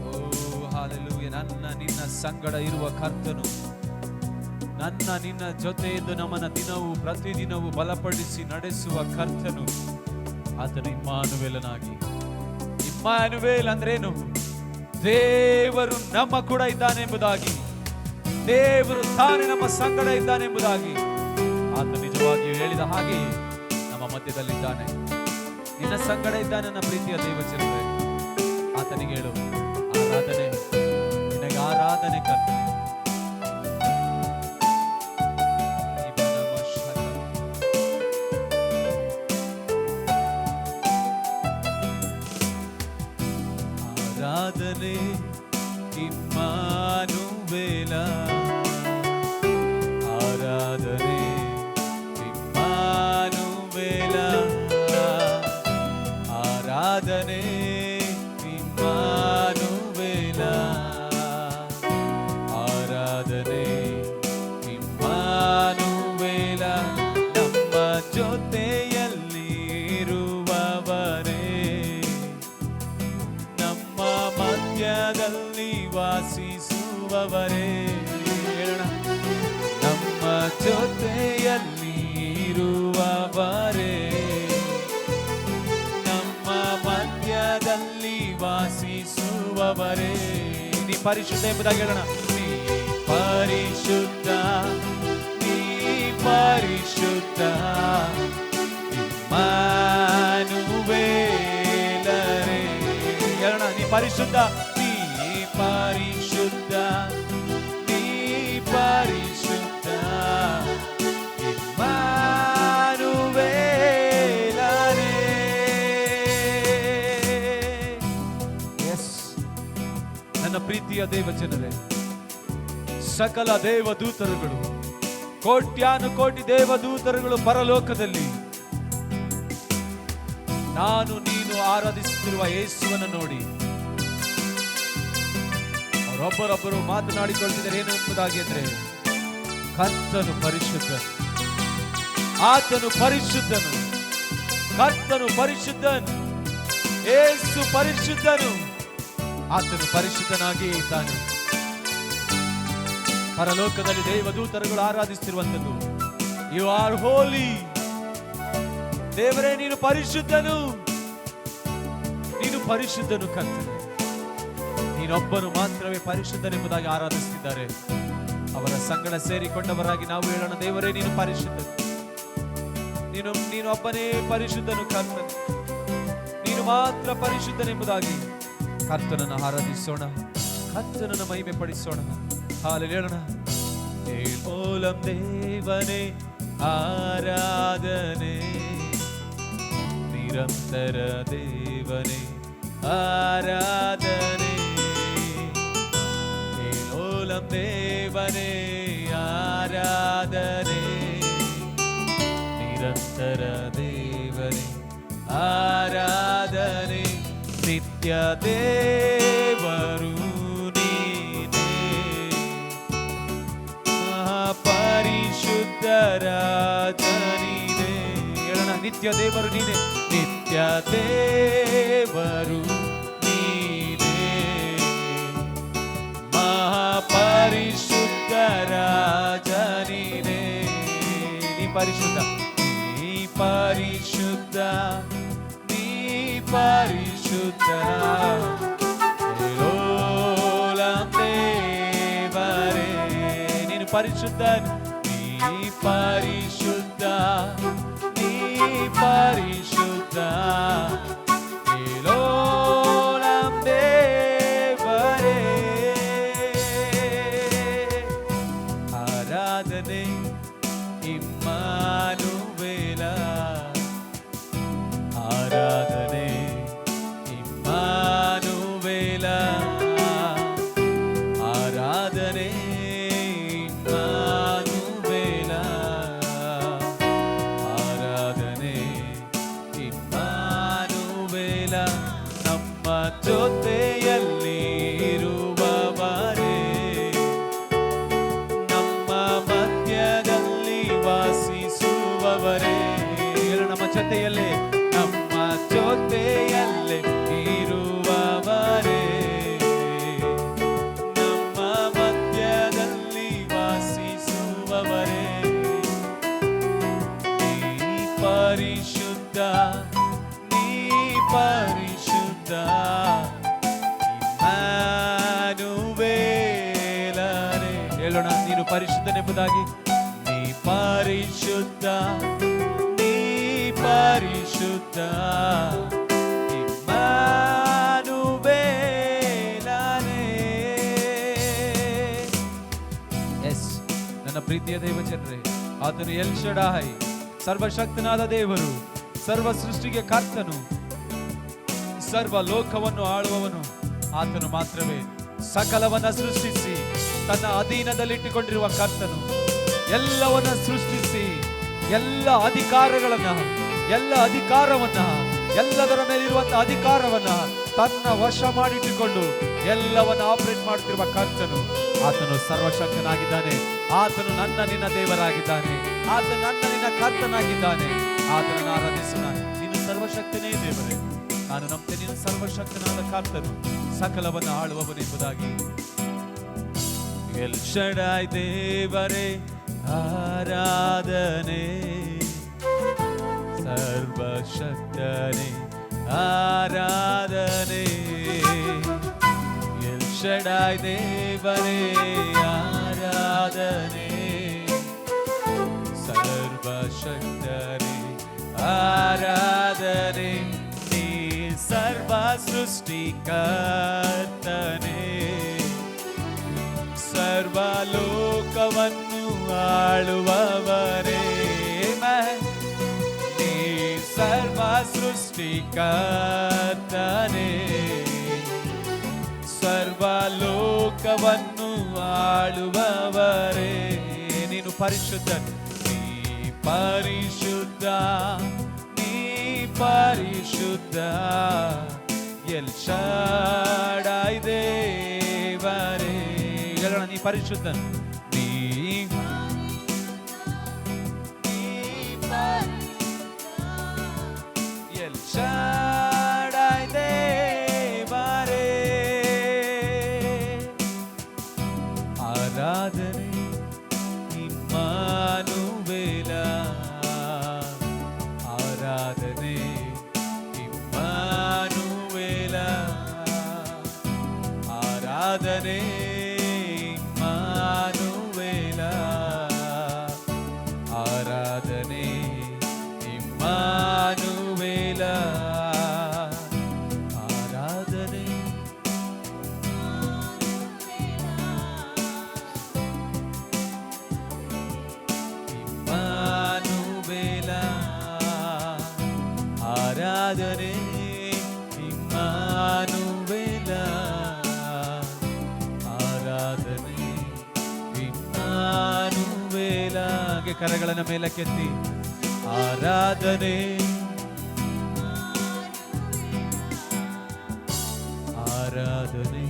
ಓ ಹಾಲೆಲೂಯಾ. ನನ್ನ ನಿನ್ನ ಸಂಗಡ ಇರುವ ಕರ್ತನು, ನನ್ನ ನಿನ್ನ ಜೊತೆ ಇದ್ದು ನಮ್ಮನ್ನ ದಿನವೂ ಪ್ರತಿದಿನವೂ ಬಲಪಡಿಸಿ ನಡೆಸುವ ಕರ್ತನು, ಆತನು ಇಮ್ಮಾನುವೇಲನಾಗಿ. ಇಮ್ಮಾನುವೇಲ್ ಅಂದ್ರೇನು? ದೇವರು ನಮ್ಮ ಕೂಡ ಇದ್ದಾನೆಂಬುದಾಗಿ, ದೇವರು ತಾನೇ ನಮ್ಮ ಸಂಗಡ ಇದ್ದಾನೆಂಬುದಾಗಿ ಆತ ನಿಜವಾಗಿಯೂ ಹೇಳಿದ ಹಾಗೆ ನಮ್ಮ ಮಧ್ಯದಲ್ಲಿದ್ದಾನೆ. ನಿನ್ನ ಸಂಗಡ ಇದ್ದಾನೆ ನನ್ನ ಪ್ರೀತಿಯ ದೇವಜನರೇ. ಆತನಿಗೆ ಹೇಳು, ಆರಾಧನೆ ನಿನಗೆ, ಆರಾಧನೆ ಕರ್ತನೆ. ಆರಾಧನೆ ಇಮ್ಮಾನುವೇಲ, ಆರಾಧನೆ ಇಮ್ಮಾನುವೇಲ, ಆರಾಧನೆ ಇಮ್ಮಾನುವೇಲ, ಆರಾಧನೆ ಇಮ್ಮಾನುವೇಲ. ನಮ್ಮ ಜೊತೆಯಲ್ಲಿ ಇರುವವರೇ, ನಮ್ಮ ಮಧ್ಯದಲ್ಲಿ ವಾಸಿಸುವವರೇ, ನಮ್ಮ ಜೊತೆಯಲ್ಲಿ ಇರುವವರೇ, ನಮ್ಮ ಮಧ್ಯದಲ್ಲಿ ವಾಸಿಸುವವರೇ. ನೀ ಪರಿಶುದ್ಧ ಎಂಬುದಾಗಿ ಹೇಳೋಣ. ನೀ ಪರಿಶುದ್ಧ, ನೀ ಪರಿಶುದ್ಧ, ಇಮ್ಮಾನುವೇಲರೇ. ಹೇಳೋಣ, ನೀ ಪರಿಶುದ್ಧ, ನೀ ಪರಿಶುದ್ಧ, ನೀ ಪರಿಶುದ್ಧ, ಇಮ್ಮಾನುವೇಲರೇ. ನನ್ನ ಪ್ರೀತಿಯ ದೇವಜನರೇ, ಸಕಲ ದೇವದೂತರುಗಳು, ಕೋಟ್ಯಾನು ಕೋಟಿ ದೇವದೂತರುಗಳು ಪರಲೋಕದಲ್ಲಿ ನಾನು ನೀನು ಆರಾಧಿಸುತ್ತಿರುವ ಯೇಸುವನ್ನು ನೋಡಿ ಅವರೊಬ್ಬರೊಬ್ಬರು ಮಾತನಾಡಿಕೊಳ್ತಿದ್ದಾರೆ. ಏನು ಎಂಬುದಾಗಿ ಅಂದ್ರೆ, ಕರ್ತನು ಪರಿಶುದ್ಧನು, ಆತನು ಪರಿಶುದ್ಧನು, ಕರ್ತನು ಪರಿಶುದ್ಧನು, ಯೇಸು ಪರಿಶುದ್ಧನು, ಆತನು ಪರಿಶುದ್ಧನಾಗಿ ಇದ್ದಾನೆ. ಪರಲೋಕದಲ್ಲಿ ದೇವದೂತರುಗಳು ಆರಾಧಿಸುತ್ತಿರುವಂಥದ್ದು, ಯು ಆರ್ ಹೋಲಿ. ದೇವರೇ, ನೀನು ಪರಿಶುದ್ಧನು, ನೀನು ಪರಿಶುದ್ಧನು ಕರ್ತನೆ. ನೀನೊಬ್ಬನು ಮಾತ್ರವೇ ಪರಿಶುದ್ಧನೆಂಬುದಾಗಿ ಆರಾಧಿಸುತ್ತಿದ್ದಾರೆ. ಅವರ ಸಂಗಡ ಸೇರಿಕೊಂಡವರಾಗಿ ನಾವು ಹೇಳೋಣ, ದೇವರೇ ನೀನು ಪರಿಶುದ್ಧನು, ನೀನು ಒಬ್ಬನೇ ಪರಿಶುದ್ಧನು ಕರ್ತನೆ, ನೀನು ಮಾತ್ರ ಪರಿಶುದ್ಧನೆಂಬುದಾಗಿ ಕರ್ತನನ್ನು ಆರಾಧಿಸೋಣ, ಕರ್ತನನ್ನು ಮಹಿಮೆ ಪಡಿಸೋಣ. ಹಾಲೆಲೂಯಾ ಹೇಳೋಣ. ಏಳೋಲಂ ದೇವನೇ ಆರಾಧನೆ, ನಿರಂತರ ದೇವನೇ ಆರಾಧನೆ, ಏಳೋಲಂ ದೇವನೇ ಆರಾಧನೆ, ನಿರಂತರ ದೇವನೇ ಆರಾಧನೆ, ನಿತ್ಯ ದೇವರು ನೀನೇ, ಮಹಾಪರಿಶುದ್ಧ ರಾಜ ನೀನೇ. ಹೇಳೋಣ, ನಿತ್ಯ ದೇವರು ನೀನೇ, ನಿತ್ಯ ದೇವರು ನೀನೇ, ಮಹಾಪರಿಶುದ್ಧ ರಾಜ ನೀನೇ. ನೀ ಪರಿಶುದ್ಧ, ನೀ ಪರಿಶುದ್ಧ, ನೀ ಪರಿಶುದ್ಧ, ಏಳೋಲಂ ದೇವರೇ ನೀನು ಪರಿಶುದ್ಧ, ನೀ ಪರಿಶುದ್ಧ, ನೀ ಪರಿಶುದ್ಧ, ಏಳೋಲಂ ದೇವರೇ. ಆರಾಧನೆ ಇಮ್ಮಾನುವೇಲ, ಆರಾಧನೆ ಇಮ್ಮಾನುವೇಲ, ಆರಾಧನೆ ಇಮ್ಮಾನುವೇಲ, ಆರಾಧನೆ ಪರಿಶುದ್ಧ ಇಮ್ಯಾನುವೇಲನೇ. ಹೇಳೋಣ, ನೀನು ಪರಿಶುದ್ಧನೆಂಬುದಾಗಿ. ನೀ ಪರಿಶುದ್ಧ, ನೀ ಪರಿಶುದ್ಧ ಇಮ್ಯಾನುವೇಲನೇ. ಎಸ್ ನನ್ನ ಪ್ರೀತಿಯ ದೇವಜನರೇ, ಆತನು ಎಲ್ ಶಡಾಯ್, ಸರ್ವಶಕ್ತನಾದ ದೇವರು, ಸರ್ವ ಸೃಷ್ಟಿಗೆ ಕರ್ತನು, ಸರ್ವ ಲೋಕವನ್ನು ಆಳುವವನು ಆತನು ಮಾತ್ರವೇ. ಸಕಲವನ್ನ ಸೃಷ್ಟಿಸಿ ತನ್ನ ಅಧೀನದಲ್ಲಿಟ್ಟುಕೊಂಡಿರುವ ಕರ್ತನು, ಎಲ್ಲವನ್ನ ಸೃಷ್ಟಿಸಿ ಎಲ್ಲ ಅಧಿಕಾರವನ್ನ ಎಲ್ಲದರ ಮೇಲಿರುವಂತಹ ಅಧಿಕಾರವನ್ನ ತನ್ನ ವಶ ಮಾಡಿಟ್ಟುಕೊಂಡು ಎಲ್ಲವನ್ನ ಆಪರೇಟ್ ಮಾಡುತ್ತಿರುವ ಕರ್ತನು. ಆತನು ಸರ್ವಶಕ್ತನಾಗಿದ್ದಾನೆ. ಆತನು ನನ್ನ ನಿನ್ನ ದೇವರಾಗಿದ್ದಾನೆ. ಆತನು ನನ್ನ ನಿನ್ನ ಕರ್ತನಾಗಿದ್ದಾನೆ. ಆತನನ್ನು ಆರಾಧಿಸೋಣ. ನೀನು ಸರ್ವಶಕ್ತನೇ ದೇವರೇ. ನಾನು ನಂಬ್ತೇನೆ, ನೀನು ಸರ್ವಶಕ್ತನಾದ ಕರ್ತನು, ಸಕಲವನ್ನ ಆಳುವವನೆಂಬುದಾಗಿ. ಎಲ್ ಶಡಾಯ್ ದೇವರೇ ಆರಾಧನೆ, ಸರ್ವಶಕ್ತನೇ ಆರಾಧನೆ. ಎಲ್ ಶಡಾಯ್ ದೇವರೇ ಆರಾಧನೆ, ಸರ್ವಶಕ್ತನೇ ಆರಾಧನೆ. ನೀ ಸರ್ವ ಸೃಷ್ಟಿಕರ್ತನೇ, ಸರ್ವ ಲೋಕವನ್ನು ಆಳುವವರೇ. ನೀ ಸರ್ವ ಸೃಷ್ಟಿಕರ್ತನೇ, ಸರ್ವ ಲೋಕವನ್ನು ಆಳುವವರೇ. ನೀನು ಪರಿಶುದ್ಧ, ನೀ ಪರಿಶುದ್ಧ, ನೀ ಪರಿಶುದ್ಧ ಎಲ್ ಶಡಾಯ್ ದೇವರೇ. ಹೇಳೋಣ, ನೀ ಪರಿಶುದ್ಧ, ನೀ ಎಲ್ ಶಡಾಯ್ ದೇವರೇ. ಆರಾಧನೆ ಇಮ್ಮಾನುವೇಲ, ಆರಾಧನೆ ಇಮ್ಮಾನುವೇಲ, ಆರಾಧನೆ ಇಮ್ಮಾನುವೇಲ, ಆರಾಧನೆ ಇಮ್ಮಾನುವೇಲ, ಆರಾಧನೆ ಇಮ್ಮಾನುವೇಲ, ಆರಾಧನೆ ಇಮ್ಮಾನುವೇಲ, ಆರಾಧನೆ ಇಮ್ಮಾನುವೇಲ. ಕರಗಳನ್ನು ಮೇಲಕ್ಕೆತ್ತಿ ಆರಾಧನೆ, ಆರಾಧನೆ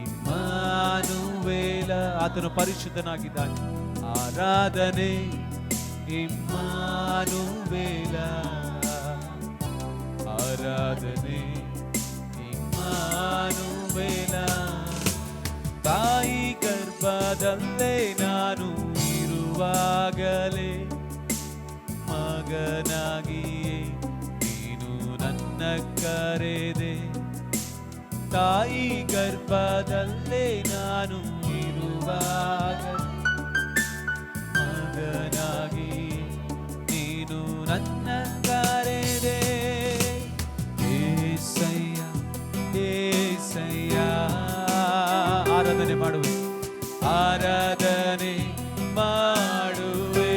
ಇಮ್ಮಾನುವೇಲ. ಆತನು ಪರಿಶುದ್ಧನಾಗಿದ್ದಾನೆ. ಆರಾಧನೆ ಇಮ್ಮಾನುವೇಲ, ಆರಾಧನೆ ಇಮ್ಮಾನುವೇಲ. ತಾಯಿ ಗರ್ಭದಲ್ಲೇ ನಾನು ಇರುವಾಗಲೇ ಮಗನಾಗಿಯೇ ನೀನು ನನ್ನ ಕರೆದೆ. ತಾಯಿ ಗರ್ಭದಲ್ಲೇ ನಾನು ಇರುವಾಗ ಮಗನಾಗಿ ನೀನು ನನ್ನ ಕರೆದೆ. ಏಸಯ್ಯ ಏಸಯ್ಯ, ಆರಾಧನೆ ಮಾಡುವೆ, ಆರಾಧನೆ ಮಾಡುವೆ.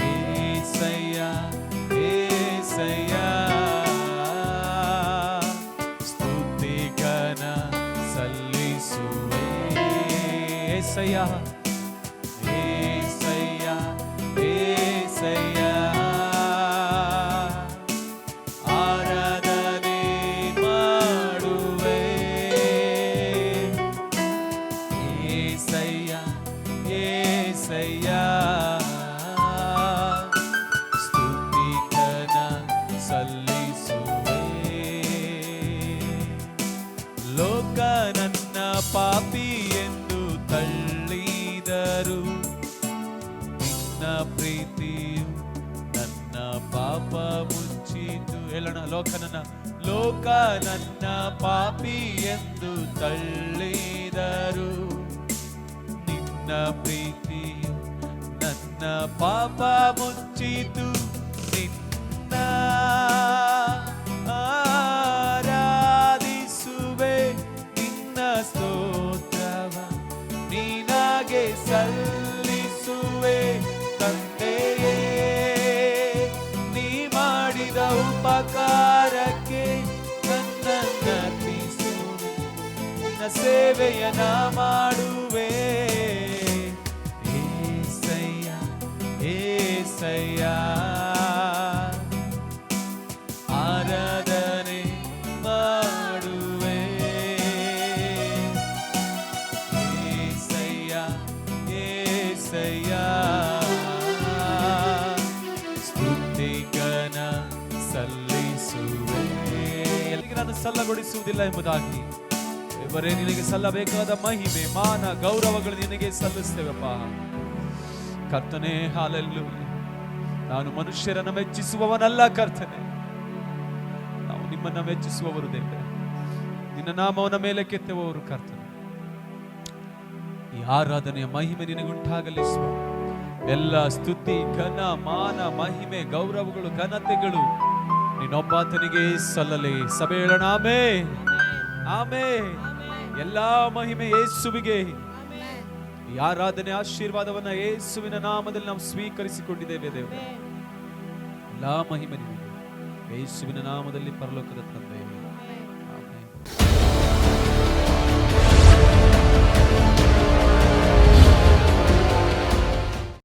ಏಸಯ್ಯ ಏಸಯ್ಯ, ಸ್ತುತಿಗನ ಸಲ್ಲಿಸುವೆ. ಏಸಯ್ಯ ಏಸಯ್ಯ ಏಸಯ್ಯ, ಆರಾಧನೆ ಮಾಡುವೆ. ಏಸಯ್ಯ ಏಸಯ್ಯ, ಸ್ತುತಿಗನ ಸಲ್ಲಿಸುವೆ. ಲೋಕ ನನ್ನ ಪಾಪಿ ಎಂದು ತಳ್ಳಿ ಪಾಪ ಮುಚ್ಚಿತು. ಹೇಳೋಣ, ಲೋಕ ನನ್ನ ಪಾಪಿ ಎಂದು ತಳ್ಳಿದರು, ನಿನ್ನ ಪ್ರೀತಿ ನನ್ನ ಪಾಪ ಮುಚ್ಚಿತು. ನಿನ್ನ ಆರಾಧಿಸುವೆ, ನಿನ್ನ ಸ್ತೋತ್ರವ ನೀನಾಗೆ ಸಲ್ಲಿಸುವೆ. ತಂದೆಯೇ, ನೀ ಮಾಡಿದ ಉಪಕಾರಕ್ಕೆ ನನ್ನನ್ನು ಅರ್ಪಿಸು, ನಿನ್ನ ಸೇವೆಯನ್ನ ಮಾಡುವೆ. ಏಸಯ್ಯ ಏಸಯ್ಯ, ಆರಾಧನೆ ಮಾಡುವೆ. ಏಸಯ್ಯ ಏಸಯ್ಯ, ಸ್ತುತಿಗನ ಸಲ್ಲಿಸುವೆ. ಎಲ್ಲಿಗೆ ನಾನು ಸಲ್ಲಗೊಳಿಸುವುದಿಲ್ಲ ಎಂಬುದಾಗಿ ಇವರೇ ನಿನಗೆ ಸಲ್ಲಬೇಕಾದ ಮಹಿಮೆ, ಮಾನ, ಗೌರವಗಳು ನಿನಗೆ ಸಲ್ಲಿಸ್ತೇವಪ್ಪ ಕರ್ತನೇ. ಹಾಲೆಲ್ಲೂಯ. ನಾನು ಮನುಷ್ಯರನ್ನು ಮೆಚ್ಚಿಸುವವನಲ್ಲ ಕರ್ತನೆ, ನಾವು ನಿಮ್ಮನ್ನ ಮೆಚ್ಚಿಸುವವರು ದೇವರೇ. ನಿನ್ನ ನಾಮವನ ಮೇಲೆ ಕೆತ್ತುವವರು ಕರ್ತನೆ. ಈ ಆರಾಧನೆಯ ಮಹಿಮೆ ನಿನಗುಂಟಾಗಲಿ ಸ್ವಾಮಿ. ಎಲ್ಲ ಸ್ತುತಿ, ಘನ, ಮಾನ, ಮಹಿಮೆ, ಗೌರವಗಳು, ಘನತೆಗಳು ನಿನ್ನೊಬ್ಬಾತನಿಗೆ ಸಲ್ಲಲಿ. ಸಭೆ ಹೇಳೋಣ ಆಮೆನ್ ಆಮೆನ್. ಎಲ್ಲಾ ಮಹಿಮೆ ಯೇಸುವಿಗೆ. ಈ ಆರಾಧನೆ ಆಶೀರ್ವಾದವನ್ನ ಯೇಸುವಿನ ನಾಮದಲ್ಲಿ ನಾವು ಸ್ವೀಕರಿಸಿಕೊಂಡಿದ್ದೇವೆ ದೇವರೇ. ಎಲ್ಲಾ ಮಹಿಮೆ ನಿನಗೆ ಯೇಸುವಿನ ನಾಮದಲ್ಲಿ, ಪರಲೋಕದ ತಂದೆ ಆಮೆನ್.